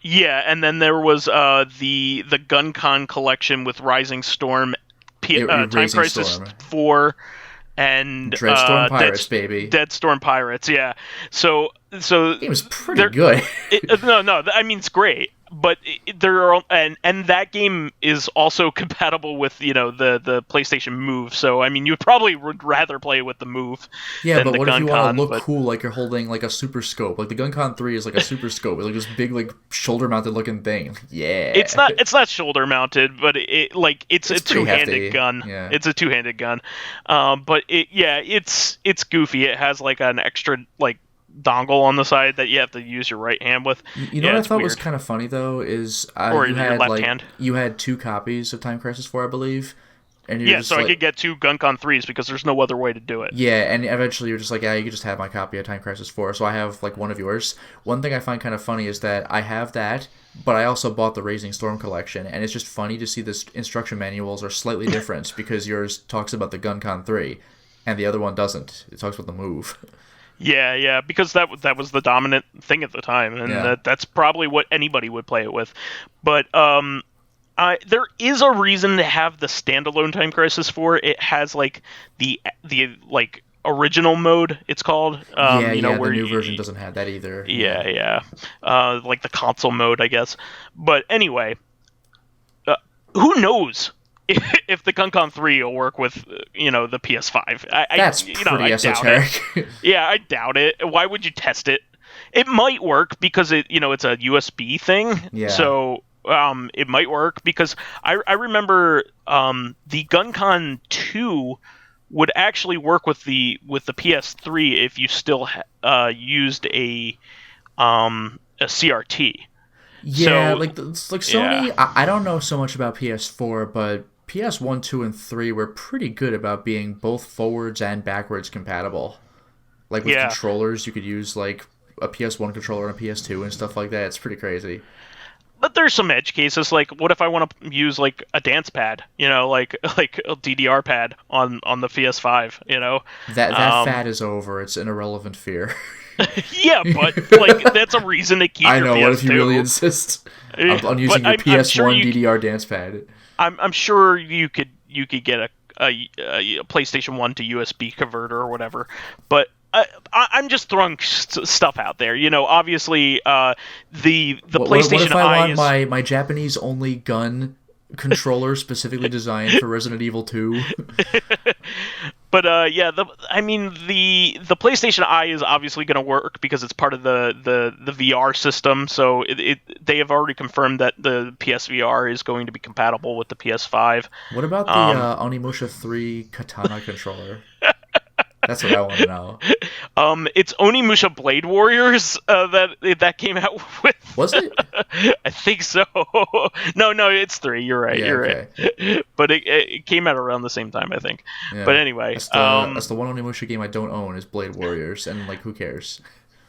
Yeah, and then there was the GunCon collection with Rising Storm, Time Rising Crisis Storm. 4, and Dreadstorm Pirates, baby. Dead Storm Pirates. Yeah, so It was pretty there- good. no, I mean it's great, but there are and that game is also compatible with the PlayStation Move. So I mean, you probably would rather play it with the Move. Yeah, than but the what if you want to GunCon, look cool like you're holding like a super scope? Like the GunCon 3 is like a super scope. It's like this big like shoulder mounted looking thing. Yeah. It's not shoulder mounted, but it's a pretty two-handed hefty. gun. Yeah. It's a two-handed gun. But it's goofy. It has like an extra like dongle on the side that you have to use your right hand with. You know what I it's thought was weird. kind of funny though is Or you your had left like hand. you had 2 copies of Time Crisis 4, I believe. And you're Yeah, just so like, I could get 2 GunCon 3s because there's no other way to do it. yeah, and eventually you're just like, yeah, you could just have my copy of Time Crisis 4. So I have like one of yours. One thing I find kind of funny is that I have that, but I also bought the Rising Storm collection, and it's just funny to see the instruction manuals are slightly different because yours talks about the GunCon 3 and the other one doesn't. It talks about the Move. Yeah, because that was the dominant thing at the time, and Yeah. that's probably what anybody would play it with. But There is a reason to have the standalone Time Crisis 4. It has like the like original mode. It's called. Yeah, the Where new version doesn't have that either. yeah. Like the console mode, I guess. But anyway, who knows if the Gun 3 will work with the PS5? That's pretty esoteric. Yeah, I doubt it. Why would you test it? It might work because it's a USB thing. Yeah. So it might work because I remember the GunCon 2 would actually work with the PS3 if you still used a CRT. Yeah, So, like Sony. yeah. I don't know so much about PS4, but PS1, 2, and 3 were pretty good about being both forwards and backwards compatible. Like with controllers, you could use like a PS1 controller and a PS2 and stuff like that. It's pretty crazy. But there's some edge cases. Like, what if I want to use like a dance pad? Like a DDR pad on the PS5. That fad is over. It's an irrelevant fear. Yeah, but like that's a reason to keep. I your know. PS2. What if you really insist on using your PS1 DDR dance pad? I'm sure you could get a PlayStation 1 to USB converter or whatever, but I'm just throwing stuff out there. Obviously, the PlayStation What if I want Eye my Japanese only gun controller specifically designed for Resident Evil 2? But the PlayStation Eye is obviously going to work because it's part of the VR system. So they have already confirmed that the PSVR is going to be compatible with the PS5. What about the Onimusha 3 Katana controller? That's what I want to know. It's Onimusha Blade Warriors that came out with. Was it? I think so. No, it's 3. You're right. Right. But it came out around the same time, I think. Yeah. But anyway, that's the one Onimusha game I don't own is Blade Warriors, and like, who cares?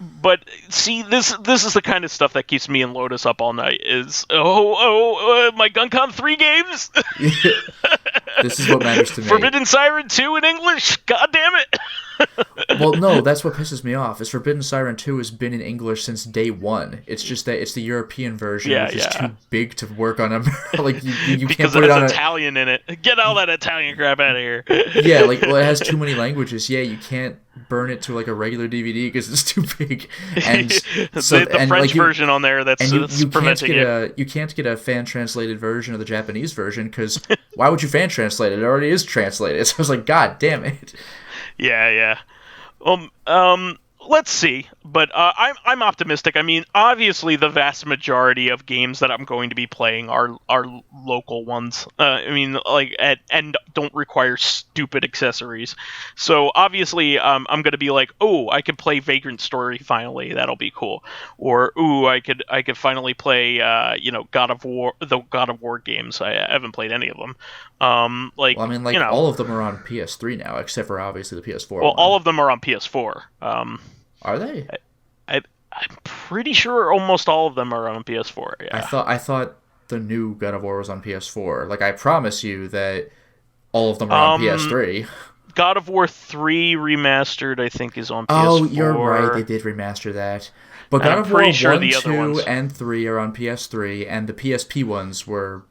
But see, this is the kind of stuff that keeps me and Lotus up all night. Is my GunCon 3 games? This is what matters to me. Forbidden Siren 2 in English. God damn it. Well, no, that's what pisses me off. Is Forbidden Siren 2 has been in English since day one. It's just that it's the European version, which is too big to work on. Like you can't put it on Italian in it. Get all that Italian crap out of here. Yeah, like it has too many languages. Yeah, you can't burn it to like a regular DVD because it's too big. And so the French version on there that's preventing it. You can't get a fan translated version of the Japanese version because why would you fan translate it? It already is translated. So I was like, God damn it. Yeah. Let's see, but I'm optimistic. I mean, obviously, the vast majority of games that I'm going to be playing are local ones. And don't require stupid accessories. So obviously, I'm going to be like, oh, I could play Vagrant Story finally. That'll be cool. Or I could finally play God of War, the God of War games. I haven't played any of them. All of them are on PS3 now, except for obviously the PS4. Well, all of them are on PS4. Are they? I'm pretty sure almost all of them are on PS4. Yeah. I thought the new God of War was on PS4. Like, I promise you that all of them are on PS3. God of War 3 Remastered, I think, is on PS4. Oh, you're right. They did remaster that. But God of War 1, 2, and 3 are on PS3, and the PSP ones were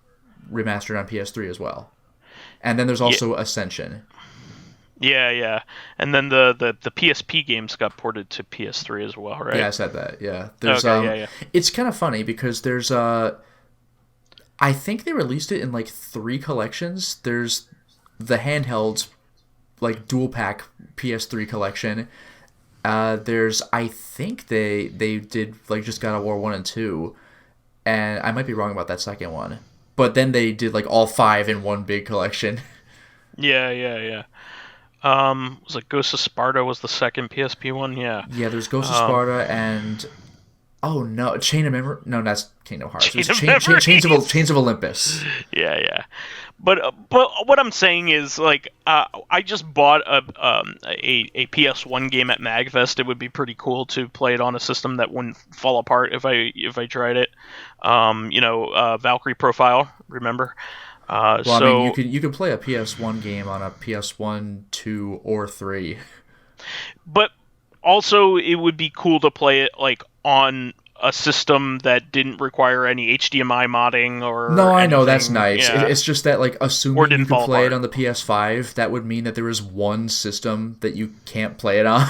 remastered on PS3 as well. And then there's also Ascension. Yeah. And then the PSP games got ported to PS3 as well, right? Yeah, I said that. Yeah. There's yeah. It's kind of funny because there's I think they released it in like 3 collections. There's the handheld like dual pack PS3 collection. There's I think they did like just God of War 1 and 2, and I might be wrong about that second one. But then they did like all 5 in one big collection. Yeah. Was it Ghost of Sparta was the second PSP one? Yeah. Yeah, there's Ghost of Sparta and Chain of Memory. No, that's Kingdom Hearts. Chains of Olympus. Yeah. But what I'm saying is like I just bought a PS1 game at MagFest. It would be pretty cool to play it on a system that wouldn't fall apart if I tried it. Valkyrie Profile, remember? I mean, you can play a PS1 game on a PS1, 2, or 3. But also, it would be cool to play it like on a system that didn't require any HDMI modding No, or I know, that's anything. nice. Yeah, It's just that, like, or assuming you didn't could fall play it apart. on the PS5, that would mean that there is one system that you can't play it on.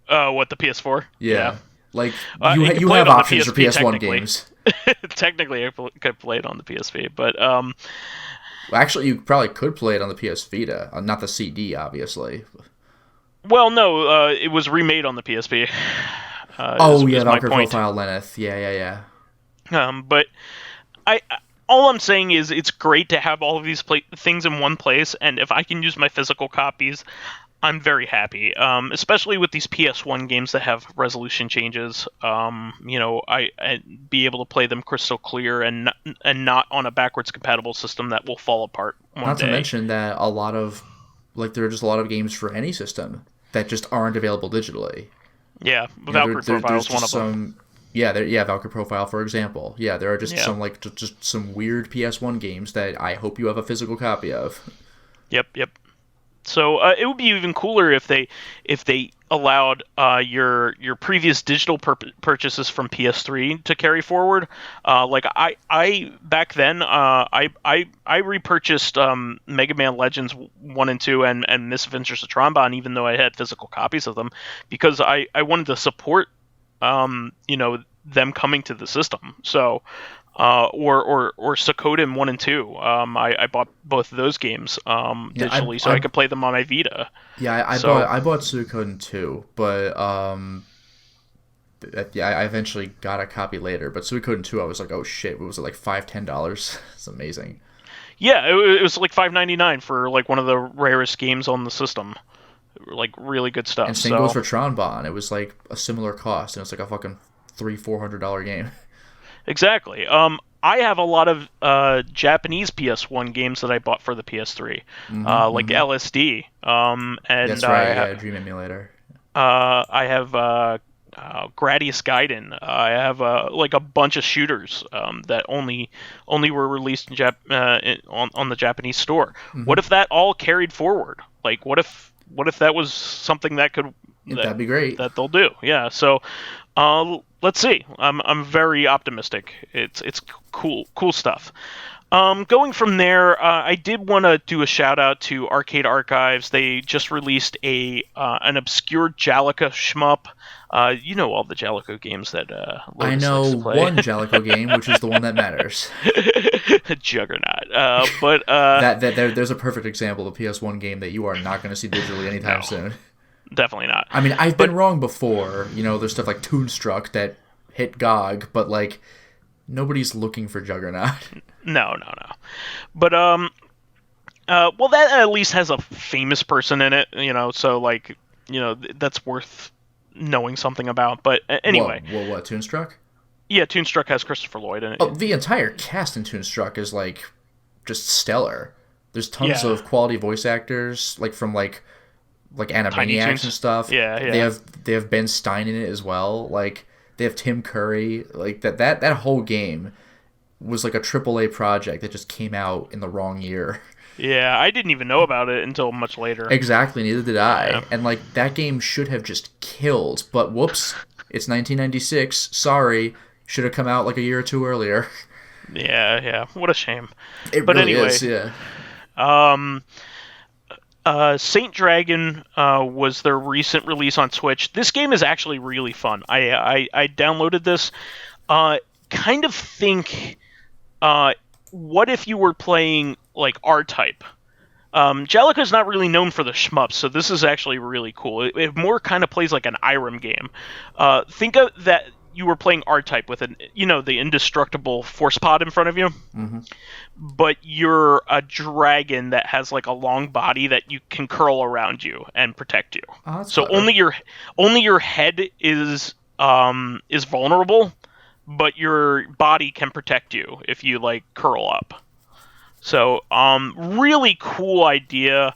What, the PS4? Yeah, Yeah. Like, you, you could you play it have on the options for PSP PS1 technically. games. Technically, I could play it on the PSP, but Well, actually, you probably could play it on the PS Vita, not the CD, obviously. well, no, it was remade on the PSP. Oh, yeah, Is my Valkyrie point. Profile Lenneth. Yeah, yeah, yeah. But all I'm saying is it's great to have all of these things in one place, and if I can use my physical copies, I'm very happy. Especially with these PS1 games that have resolution changes. I be able to play them crystal clear and not on a backwards compatible system that will fall apart one Not to day. mention that a lot of, like, there are just a lot of games for any system that just aren't available digitally. Yeah, You know, Valkyrie Profile there's is one just of them. some, yeah, Valkyrie Profile, for example. Yeah, there are just Yeah. some, like, just some weird PS1 games that I hope you have a physical copy of. Yep. Yep. So it would be even cooler if they allowed your previous digital purchases from PS3 to carry forward. Like I back then I repurchased Mega Man Legends 1 and 2 and Misadventures of Trombone, even though I had physical copies of them, because I wanted to support them coming to the system. So or Suikoden 1 and 2. I bought both of those games Yeah, digitally, so I could play them on my Vita. yeah, So I bought Suikoden 2, but yeah, I eventually got a copy later. But Suikoden 2, I was like, oh shit, what was it, like $5-10? It's amazing. yeah, it was like $5.99 for like one of the rarest games on the system. Like really good And stuff. same goes So for Tron. It was like a similar cost, and it's like a fucking $300-400 game. exactly. I have a lot of Japanese PS1 games that I bought for the PS3, like LSD. And That's right. Yeah, Dream Emulator. I have Gradius Gaiden. I have like a bunch of shooters that only were released on the Japanese store. What if that all carried forward? Like, what if that was something that could Yeah, that'd be great. that they'll do? Yeah. So let's see. I'm very optimistic. It's cool stuff. Going from there, I did want to do a shout out to Arcade Archives. They just released an obscure Jalica shmup. You know all the Jalico games that I Lotus likes know to play. one Jalico game, which is the one that matters. Juggernaut. But There's a perfect example of a PS1 game that you are not going to see digitally anytime no, soon. definitely not. I mean, I've But been wrong before. You know, there's stuff like Toonstruck that hit GOG, but like nobody's looking for Juggernaut. no. But well, that at least has a famous person in it. So like that's worth knowing something about. But anyway, What? Toonstruck? yeah, Toonstruck has Christopher Lloyd in it. Oh, the entire cast in Toonstruck is like just stellar. There's tons Yeah. of quality voice actors, like from like Tiny Animaniacs Toons. and stuff. Yeah. They have Ben Stein in it as well. Like they have Tim Curry. Like that whole game was like a AAA project that just came out in the wrong year. Yeah, I didn't even know about it until much later. Exactly, neither did I. Yeah. And like that game should have just killed, but whoops, it's 1996. Sorry, should have come out like a year or two earlier. Yeah. What a shame. It But really anyway, is, yeah. Saint Dragon was their recent release on Switch. This game is actually really fun. I downloaded this. Kind of think, what if you were playing like R-Type? Jellica's not really known for the shmups, so this is actually really cool. It more kind of plays like an Irem game. Think of that you were playing R-Type with the indestructible force pod in front of you, but you're a dragon that has like a long body that you can curl around you and protect you. Oh, that's So clever. only your head is vulnerable, but your body can protect you if you like curl up. So, really cool idea.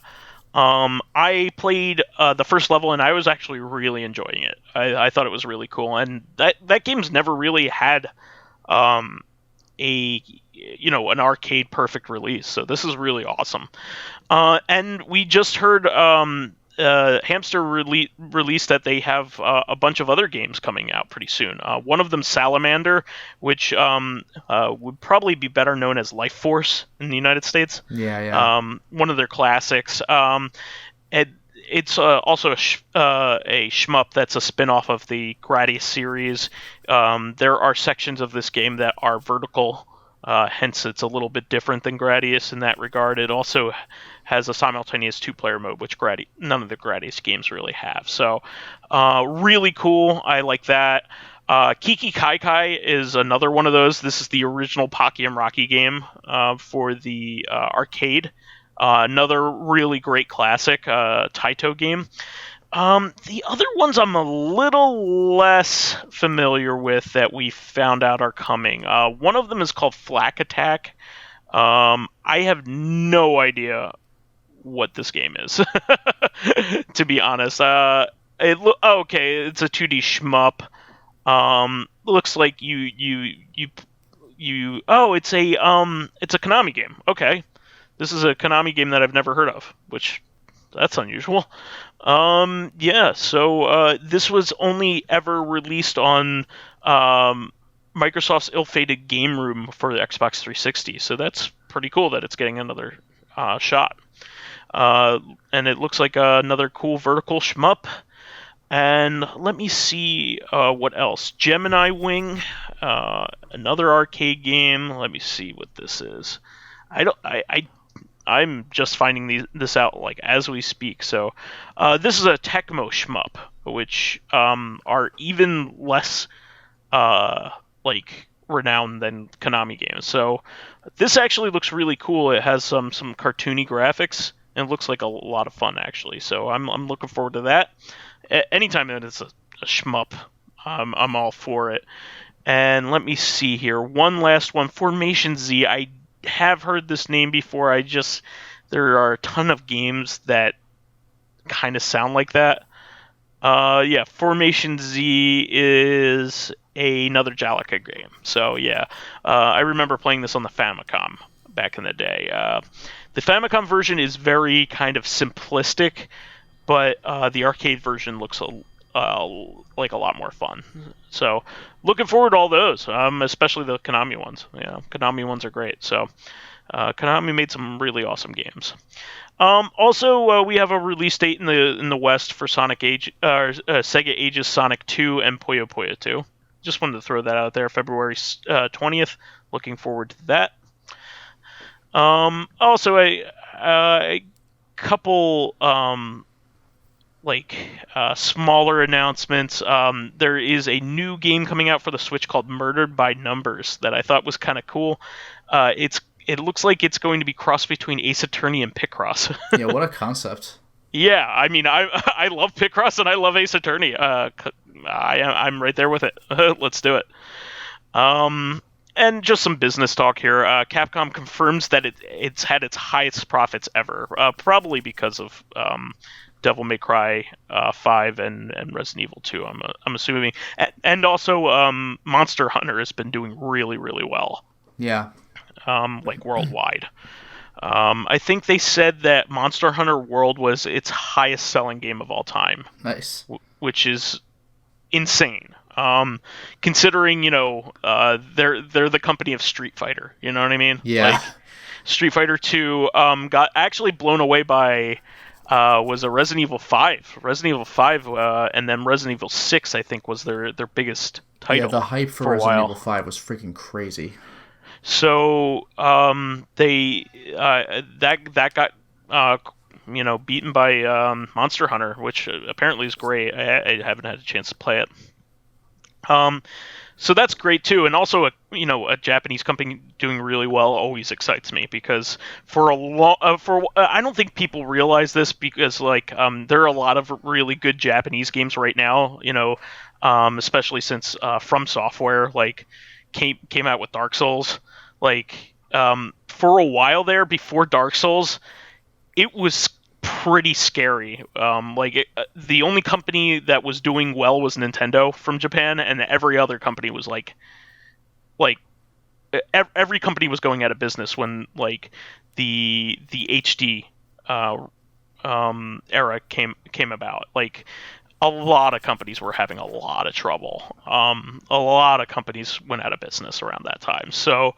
I played the first level and I was actually really enjoying it. I thought it was really cool, and that game's never really had an arcade perfect release. So this is really awesome. And we just heard Hamster released that they have a bunch of other games coming out pretty soon. One of them, Salamander, which would probably be better known as Life Force in the United States. Yeah, yeah. One of their classics. It's also a shmup that's a spin-off of the Gradius series. There are sections of this game that are vertical, hence it's a little bit different than Gradius in that regard. It also has a simultaneous two-player mode, which none of the Gradius games really have. So, really cool. I like that. Kiki Kai Kai is another one of those. This is the original Pocky and Rocky game for the arcade. Another really great classic Taito game. The other ones I'm a little less familiar with that we found out are coming. One of them is called Flak Attack. I have no idea what this game is, to be honest. Okay, it's a 2D shmup. Looks like you. Oh, it's a Konami game. Okay, this is a Konami game that I've never heard of, which that's unusual. Yeah. So this was only ever released on Microsoft's ill-fated Game Room for the Xbox 360. So that's pretty cool that it's getting another shot. And it looks like another cool vertical shmup. And let me see what else. Gemini Wing, another arcade game. Let me see what this is. I'm just finding this out like as we speak. So this is a Tecmo shmup, which are even less like renowned than Konami games. So this actually looks really cool. It has some cartoony graphics and it looks like a lot of fun actually. So I'm looking forward to that. Anytime that it's a shmup, I'm all for it. And let me see here. One last one, Formation Z. I have heard this name before. There are a ton of games that kind of sound like that. Yeah, Formation Z is another Jalika game. So yeah, I remember playing this on the Famicom back in the day. The Famicom version is very kind of simplistic, but the arcade version looks like a lot more fun. So looking forward to all those, especially the Konami ones. Yeah, Konami ones are great. So Konami made some really awesome games. Also, we have a release date in the West for Sega Ages Sonic 2 and Puyo Puyo 2. Just wanted to throw that out there. February 20th. Looking forward to that. Also, a couple smaller announcements. There is a new game coming out for the Switch called Murdered by Numbers that I thought was kind of cool. It looks like it's going to be cross between Ace Attorney and Picross. Yeah, what a concept. Yeah, I mean, I love Picross and I love Ace Attorney. I'm right there with it. Let's do it. And just some business talk here. Capcom confirms that it's had its highest profits ever, probably because of Devil May Cry 5 and Resident Evil 2. I'm assuming, and also Monster Hunter has been doing really, really well. Yeah. Like worldwide. I think they said that Monster Hunter World was its highest selling game of all time. Nice. Which is insane. Considering, they're the company of Street Fighter. You know what I mean? Yeah. Like, Street Fighter 2 got actually blown away by was a Resident Evil 5. Resident Evil 5 and then Resident Evil 6, I think, was their biggest title. Yeah, the hype for Resident Evil 5 was freaking crazy. So they that got beaten by Monster Hunter, which apparently is great. I haven't had a chance to play it. So that's great too, and also a Japanese company doing really well always excites me because I don't think people realize this because there are a lot of really good Japanese games right now, especially since From Software came out with Dark Souls. For a while there before Dark Souls, it was pretty scary. The only company that was doing well was Nintendo from Japan, and every other company was every company was going out of business when the HD era came about. Like, a lot of companies were having a lot of trouble. A lot of companies went out of business around that time. So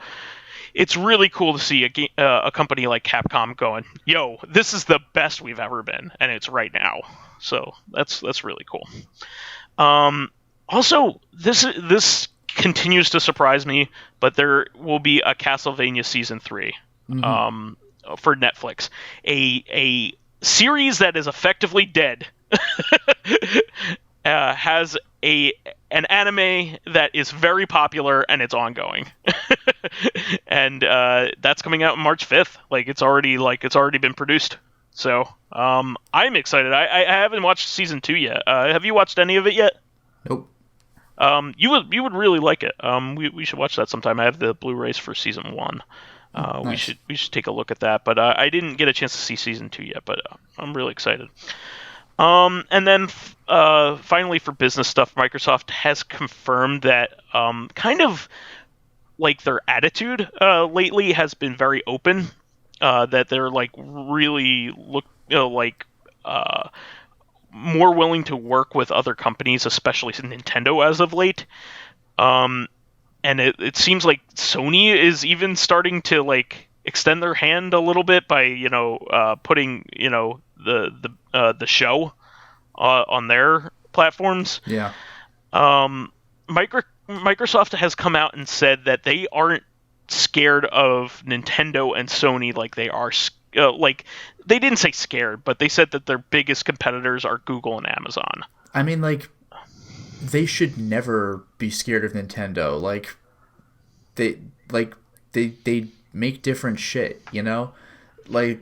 it's really cool to see a company like Capcom going, "Yo, this is the best we've ever been, and it's right now." So that's really cool. Also, this continues to surprise me, but there will be a Castlevania season 3 for Netflix, a series that is effectively dead. Has an anime that is very popular and it's ongoing, and that's coming out March 5th. It's already been produced. So I'm excited. I haven't watched season 2 yet. Have you watched any of it yet? Nope. You would really like it. We should watch that sometime. I have the Blu-rays for season 1. Nice. We should take a look at that. But I didn't get a chance to see season 2 yet. But I'm really excited. And then finally, for business stuff, Microsoft has confirmed that kind of like their attitude lately has been very open. That they're really more willing to work with other companies, especially Nintendo, as of late. And it seems like Sony is even starting to extend their hand a little bit by putting the show on their platforms. Yeah. Microsoft has come out and said that they aren't scared of Nintendo and Sony like they are. They didn't say scared, but they said that their biggest competitors are Google and Amazon. I mean, they should never be scared of Nintendo. They make different shit, you know?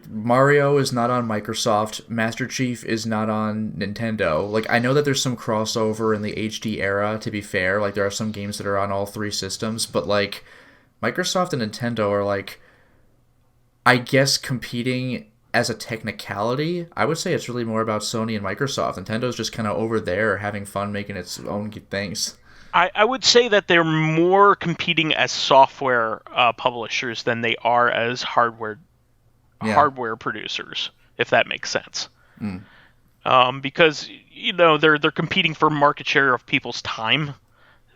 Mario is not on Microsoft, Master Chief is not on Nintendo. I know that there's some crossover in the HD era, to be fair. There are some games that are on all 3 systems, but Microsoft and Nintendo are I guess competing as a technicality. I would say it's really more about Sony and Microsoft. Nintendo's just kind of over there having fun making its own things. I would say that they're more competing as software publishers than they are as hardware producers, if that makes sense. Because they're competing for market share of people's time,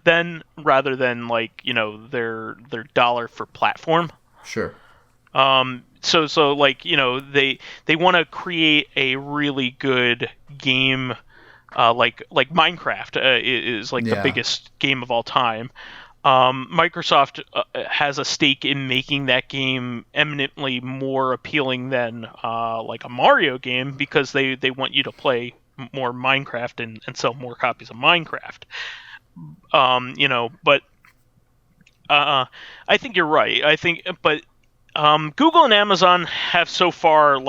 then rather than their dollar for platform. Sure. So they want to create a really good game, like Minecraft is the biggest game of all time. Microsoft has a stake in making that game eminently more appealing than a Mario game, because they want you to play more Minecraft and sell more copies of Minecraft. But I think you're right. But Google and Amazon have so far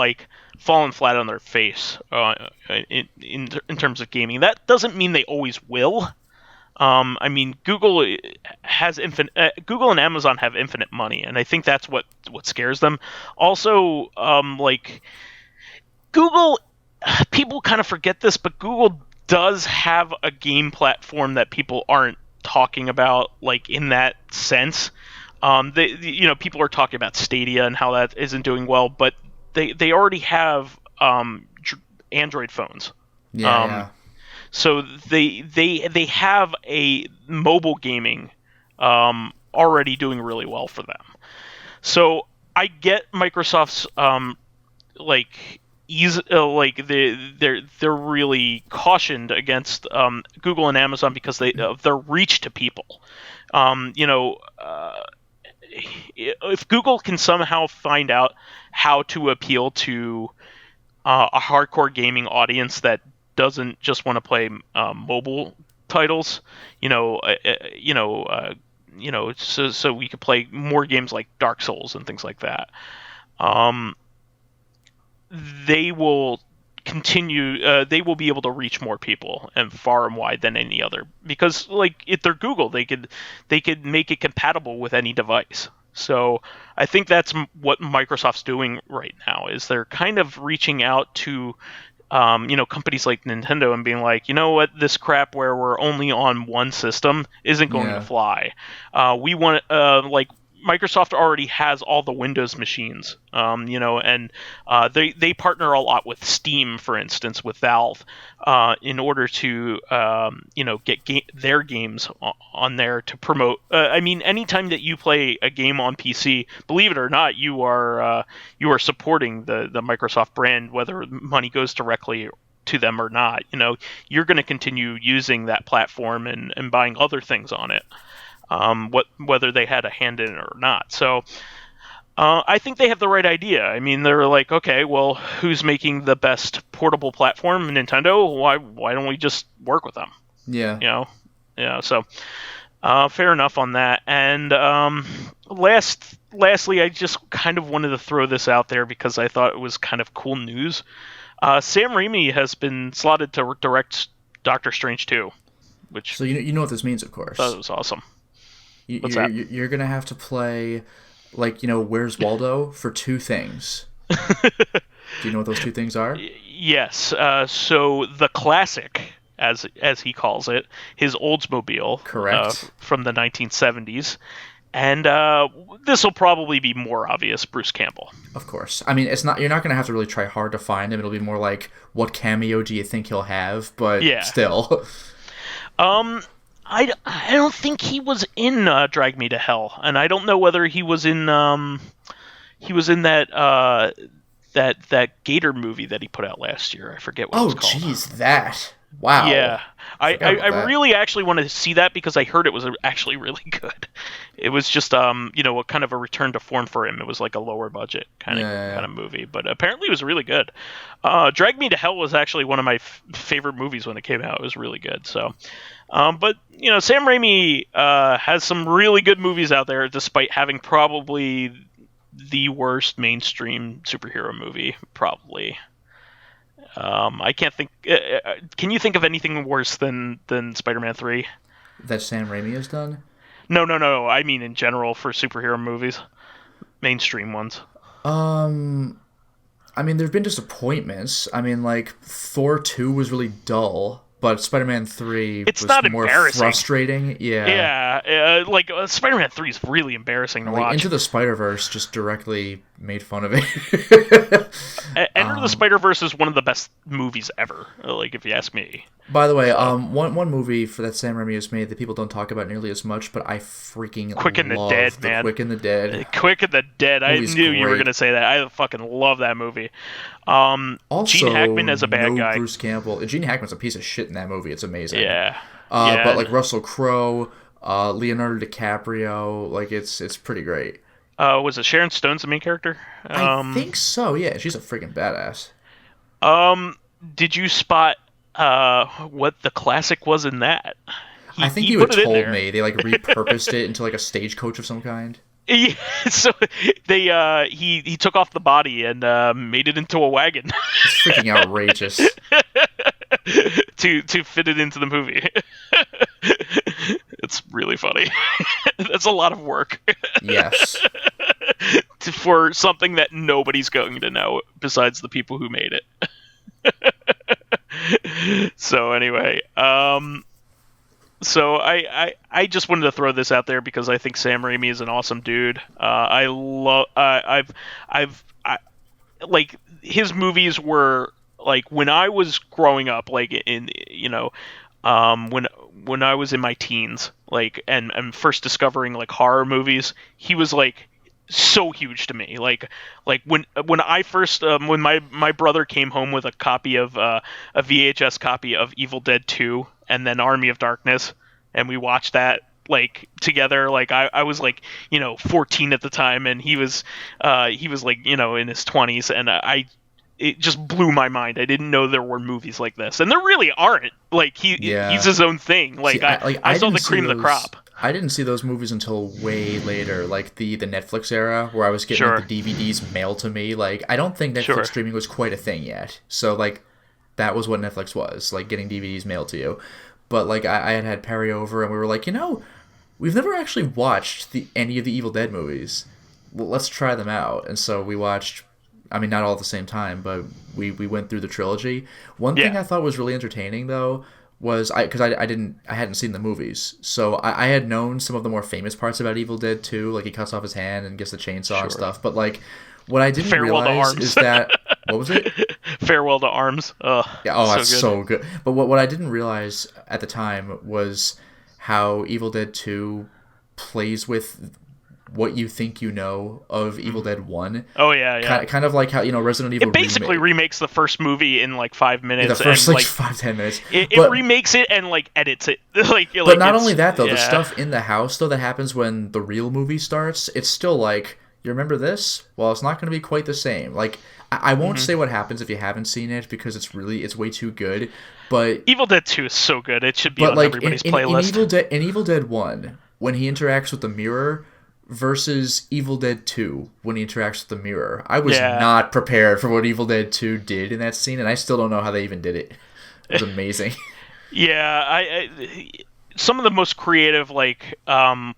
fallen flat on their face in terms of gaming. That doesn't mean they always will. Google and Amazon have infinite money, and I think that's what scares them. Also, Google, people kind of forget this, but Google does have a game platform that people aren't talking about, in that sense. People are talking about Stadia and how that isn't doing well, but they already have Android phones. Yeah. So they have a mobile gaming already doing really well for them. So I get Microsoft's they're really cautioned against Google and Amazon because of their reach to people. If Google can somehow find out how to appeal to a hardcore gaming audience that doesn't just want to play mobile titles, so we could play more games like Dark Souls and things like that. They will continue. They will be able to reach more people and far and wide than any other, because if they're Google, they could make it compatible with any device. So I think that's what Microsoft's doing right now, is they're kind of reaching out to companies like Nintendo and being like, you know what, this crap where we're only on one system isn't going to fly. We want Microsoft already has all the Windows machines, and they partner a lot with Steam, for instance, with Valve, in order to get their games on there to promote. I mean, anytime that you play a game on PC, believe it or not, you are supporting the Microsoft brand, whether money goes directly to them or not. You're going to continue using that platform and buying other things on it, whether they had a hand in it or not. So I think they have the right idea. I mean, they're like, okay, well, who's making the best portable platform? Nintendo. Why don't we just work with them? Yeah. So fair enough on that. And lastly, I just kind of wanted to throw this out there because I thought it was kind of cool news. Sam Raimi has been slotted to direct Doctor Strange 2, which... So you know what this means, of course. That was awesome. What's You're, that? you're going to have to play, Where's Waldo for two things. Do you know what those two things are? Yes. So the classic, as he calls it, his Oldsmobile. Correct. From the 1970s. And this will probably be more obvious, Bruce Campbell. Of course. I mean, you're not going to have to really try hard to find him. It'll be more like, what cameo do you think he'll have? But still. I don't think he was in Drag Me to Hell, and I don't know whether he was in that Gator movie that he put out last year. I forget what it was called. Oh, jeez, that. Wow. Yeah. I really actually want to see that because I heard it was actually really good. It was just a kind of a return to form for him. It was like a lower budget kind of movie, but apparently it was really good. Drag Me to Hell was actually one of my favorite movies when it came out. It was really good. So, but Sam Raimi has some really good movies out there, despite having probably the worst mainstream superhero movie, probably. I can't think. Can you think of anything worse than Spider-Man 3? That Sam Raimi has done? No. I mean, in general, for superhero movies, mainstream ones. I mean, there've been disappointments. I mean, Thor 2 was really dull, but Spider-Man 3 was not more frustrating. Yeah. Yeah. Spider-Man 3 is really embarrassing to watch. Into the Spider-Verse just directly made fun of it. Enter the Spider-Verse is one of the best movies ever, if you ask me. By the way, one movie that Sam Raimi has made that people don't talk about nearly as much, but I freaking Quick and the Dead, man. Quick and the Dead. Quick and the Dead. I knew you were going to say that. I fucking love that movie. Also, Gene Hackman as a bad guy. Bruce Campbell. Gene Hackman's a piece of shit in that movie. It's amazing. Yeah. But Russell Crowe, Leonardo DiCaprio, it's pretty great. Was it Sharon Stone's the main character? I think so. Yeah, she's a freaking badass. Did you spot what the classic was in that? I think you had told me they repurposed it into a stagecoach of some kind. Yeah, so he took off the body and made it into a wagon. It's freaking outrageous. to fit it into the movie. It's really funny. That's a lot of work. Yes. For something that nobody's going to know besides the people who made it. So anyway, so I just wanted to throw this out there because I think Sam Raimi is an awesome dude. His movies were when I was growing up, when I was in my teens, and first discovering horror movies, he was so huge to me. When I first when my brother came home with a copy of a VHS copy of Evil Dead 2 and then Army of Darkness, and we watched that together. I was 14 at the time, and he was in his 20s, and it just blew my mind. I didn't know there were movies like this, and there really aren't. He's his own thing. I saw the cream of the crop. I didn't see those movies until way later, the Netflix era, where I was getting the DVDs mailed to me. I don't think Netflix streaming was quite a thing yet. So that was what Netflix was, getting DVDs mailed to you. But I had Perry over, and we were we've never actually watched any of the Evil Dead movies. Well, let's try them out. And so we watched. I mean, not all at the same time, but we went through the trilogy. One thing I thought was really entertaining, though, was because I hadn't seen the movies, so I had known some of the more famous parts about Evil Dead 2, like he cuts off his hand and gets the chainsaw and stuff. But like, what I didn't realize is that what was it? Farewell to Arms. Yeah, that's so good. But what I didn't realize at the time was how Evil Dead 2 plays with what you think you know of Evil Dead 1. Oh, yeah. Kind of like how, Resident Evil... It basically remakes the first movie in, like, 5 minutes. Yeah, the first, and, 5-10 minutes. It remakes it and, like, edits it. But not only that, though. Yeah. The stuff in the house, though, that happens when the real movie starts, it's still like, you remember this? Well, it's not going to be quite the same. Like, I won't say what happens if you haven't seen it, because it's way too good. But Evil Dead 2 is so good. It should be on everybody's playlist. In Evil Dead 1, when he interacts with the mirror... versus Evil Dead 2 when he interacts with the mirror. I was not prepared for what Evil Dead 2 did in that scene, and I still don't know how they even did it. It was amazing. Yeah, I some of the most creative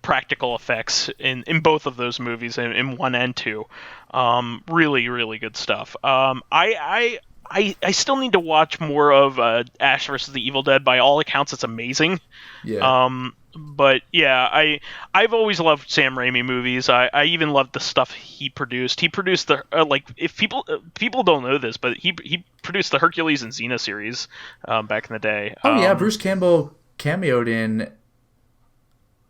practical effects in both of those movies, in 1 and 2. Really, really good stuff. I still need to watch more of Ash vs. the Evil Dead. By all accounts, it's amazing. Yeah. But yeah, I've always loved Sam Raimi movies. I even loved the stuff he produced. He produced the if people don't know this, but he produced the Hercules and Xena series back in the day. Oh yeah, Bruce Campbell cameoed in.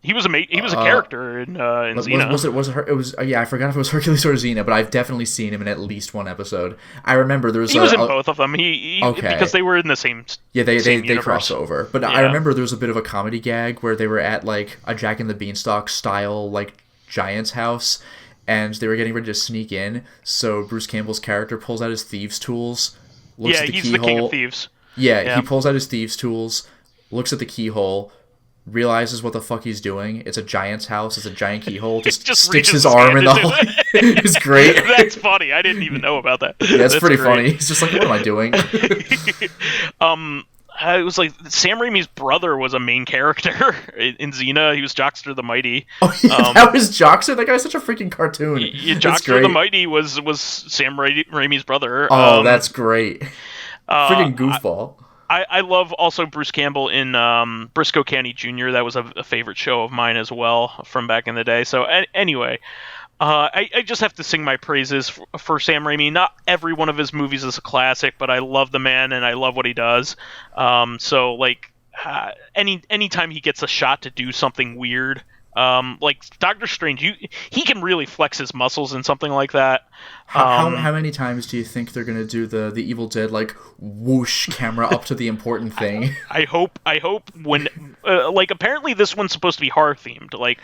He was a character in Xena. It was I forgot if it was Hercules or Xena, but I've definitely seen him in at least one episode. I remember there was he was in both of them. He because they were in the same they cross over. But yeah. I remember there was a bit of a comedy gag where they were at like a Jack and the Beanstalk style like giant's house, and they were getting ready to sneak in. So Bruce Campbell's character pulls out his thieves' tools, looks at the keyhole. He's the king of thieves. Yeah, he pulls out his thieves' tools, looks at the keyhole, realizes what the fuck he's doing. It's a giant's house. It's a giant keyhole. Just sticks his arm in the hole. It's great. That's funny. I didn't even know about that. Yeah, that's pretty funny. He's just like, what am I doing? It was like Sam Raimi's brother was a main character in Xena. He was Jockster the Mighty. Oh, yeah, that was Jockster? That guy's such a freaking cartoon. Jockster the Mighty was Sam Raimi's brother. Oh, that's great. Freaking goofball. I love also Bruce Campbell in Briscoe County Jr. That was a favorite show of mine as well from back in the day. So anyway, I just have to sing my praises for Sam Raimi. Not every one of his movies is a classic, but I love the man and I love what he does. Anytime he gets a shot to do something weird, like Doctor Strange, he can really flex his muscles in something like that. How many times do you think they're gonna do the Evil Dead whoosh camera up to the important thing? I hope when apparently this one's supposed to be horror themed. I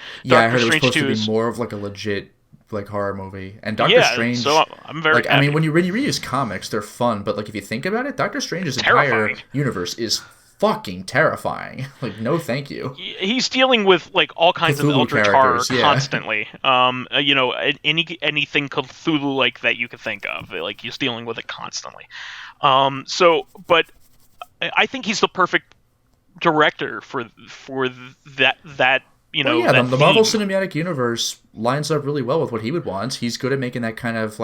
heard it was supposed to be more of a legit horror movie. And Doctor Strange. So I'm very happy. I mean, when you read his comics, they're fun, but if you think about it, Doctor Strange's entire universe is fucking terrifying. No thank you. He's dealing with all kinds Cthulhu of eldritch horror constantly. Anything Cthulhu that you could think of. He's dealing with it constantly. But I think he's the perfect director for that the Marvel Cinematic Universe lines up really well with what he would want. He's good at making that kind of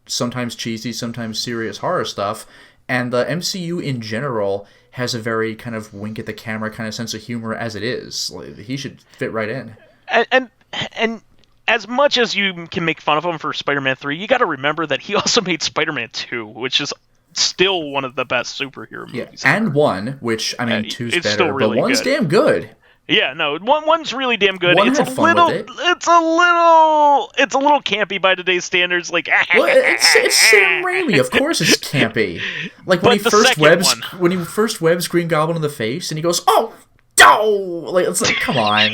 sometimes cheesy, sometimes serious horror stuff. And the MCU in general has a very kind of wink at the camera kind of sense of humor as it is. He should fit right in. And as much as you can make fun of him for Spider-Man 3, you got to remember that he also made Spider-Man 2, which is still one of the best superhero movies. Yeah, and 1, which, I mean, 2's better, still really but 1's good. Damn good. Yeah, no, one's really damn good. One it's had a fun little, with it. it's a little campy by today's standards. Well, it's Sam Raimi. Of course, it's campy. When he first webs Green Goblin in the face, and he goes, "Oh, no!" It's come on.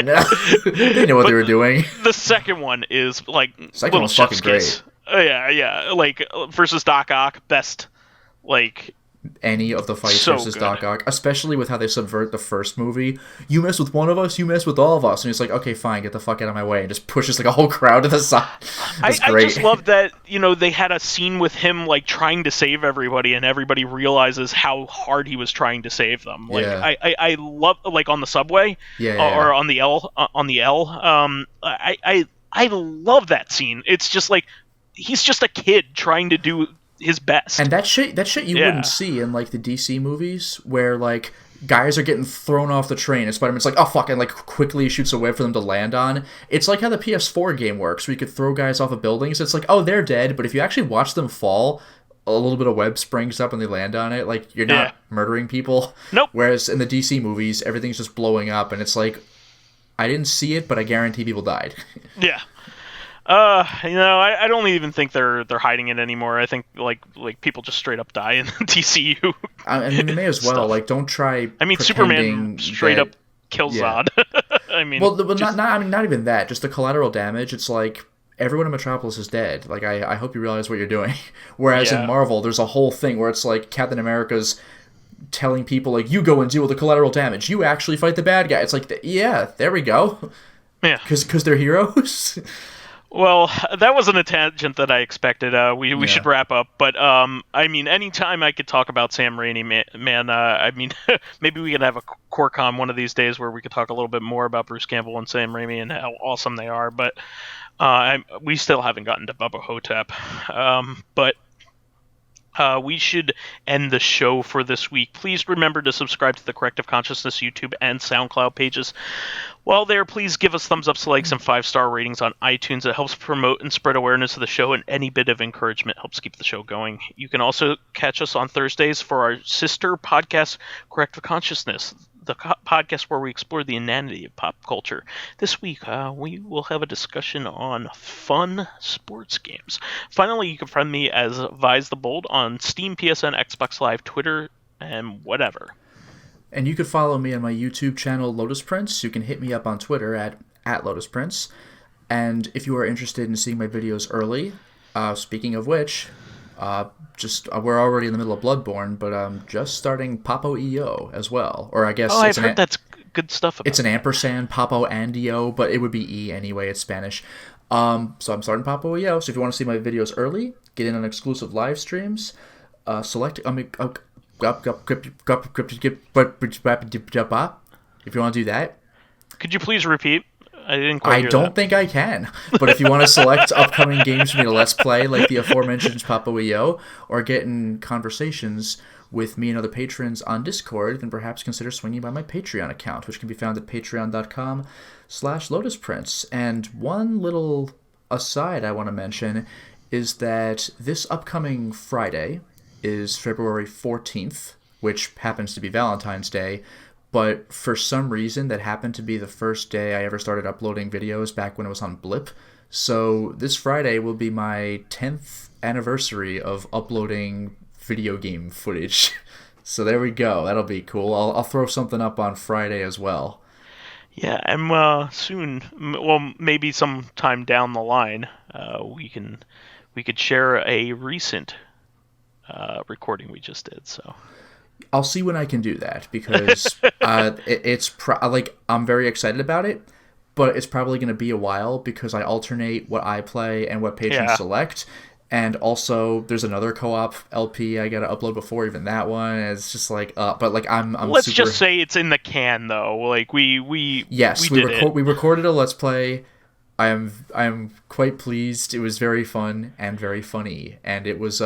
They know what they were doing. The second one is second one's fucking great. Yeah. Versus Doc Ock, best any of the fights versus good. Doc Ock, especially with how they subvert the first movie. You mess with one of us, you mess with all of us. And he's like, okay, fine, get the fuck out of my way. And just pushes a whole crowd to the side. I just love that, they had a scene with him trying to save everybody, and everybody realizes how hard he was trying to save them. I love, on the subway, or on the L, I love that scene. It's just he's just a kid trying to do his best. And that shit you wouldn't see in like the DC movies where like guys are getting thrown off the train and Spider-Man's like, oh fuck, and like quickly shoots a web for them to land on. It's like how the PS4 game works, where you could throw guys off of buildings. It's like, oh, they're dead, but if you actually watch them fall, a little bit of web springs up and they land on it. Like, you're not murdering people. Nope. Whereas in the DC movies, everything's just blowing up, and it's like, I didn't see it, but I guarantee people died. Yeah. I don't even think they're hiding it anymore. I think like people just straight up die in the DCU. I mean, they may as well. Stuff. Like, don't try. I mean, Superman straight up kills Zod. I mean, well, not even that. Just the collateral damage. It's like everyone in Metropolis is dead. Like, I hope you realize what you're doing. Whereas in Marvel, there's a whole thing where it's like Captain America's telling people like, you go and deal with the collateral damage. You actually fight the bad guy. It's like, yeah, there we go. Yeah, because they're heroes. Well, that wasn't a tangent that I expected. We should wrap up. But, I mean, anytime I could talk about Sam Raimi, man, I mean, maybe we could have a CoreCon one of these days where we could talk a little bit more about Bruce Campbell and Sam Raimi and how awesome they are. But we still haven't gotten to Bubba Hotep. But we should end the show for this week. Please remember to subscribe to the Corrective Consciousness YouTube and SoundCloud pages. While there, please give us thumbs up, likes, and 5-star ratings on iTunes. It helps promote and spread awareness of the show, and any bit of encouragement helps keep the show going. You can also catch us on Thursdays for our sister podcast, Corrective Consciousness, the podcast where we explore the inanity of pop culture. This week, we will have a discussion on fun sports games. Finally, you can find me as vysethebold on Steam, PSN, Xbox Live, Twitter, and whatever. And you could follow me on my YouTube channel, Lotus Prince. You can hit me up on Twitter at Lotus Prince. And if you are interested in seeing my videos early, speaking of which, we're already in the middle of Bloodborne, but I'm just starting Papo EO as well. Or I guess I've heard that's good stuff about it's an ampersand, Papo and EO, but it would be E anyway, it's Spanish. So I'm starting Papo EO, so if you want to see my videos early, get in on exclusive live streams, select... If you want to do that. Could you please repeat? I didn't quite hear don't think I can. But if you want to select upcoming games for me to Let's Play, like the aforementioned Papo EO, or get in conversations with me and other patrons on Discord, then perhaps consider swinging by my Patreon account, which can be found at patreon.com/LotusPrince. And one little aside I want to mention is that this upcoming Friday is February 14th, which happens to be Valentine's Day, but for some reason that happened to be the first day I ever started uploading videos back when it was on Blip. So this Friday will be my 10th anniversary of uploading video game footage. So there we go. That'll be cool. I'll throw something up on Friday as well. Yeah, and soon, well, maybe sometime down the line, we could share a recent recording we just did. So I'll see when I can do that, because I'm very excited about it, but it's probably going to be a while because I alternate what I play and what patrons select. And also, there's another co-op LP I gotta upload before even that one. It's just like, but like I'm. Let's just say it's in the can though. Like we recorded a Let's Play. I am quite pleased. It was very fun and very funny, and it was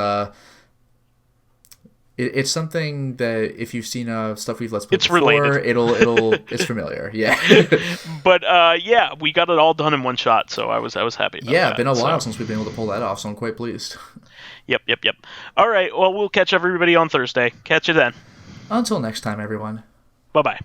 It's something that if you've seen stuff we've Let's Play before, related. it'll it's familiar, yeah. But we got it all done in one shot, so I was happy about that. Yeah, been a while since we've been able to pull that off, so I'm quite pleased. Yep. All right, well, we'll catch everybody on Thursday. Catch you then. Until next time, everyone. Bye-bye.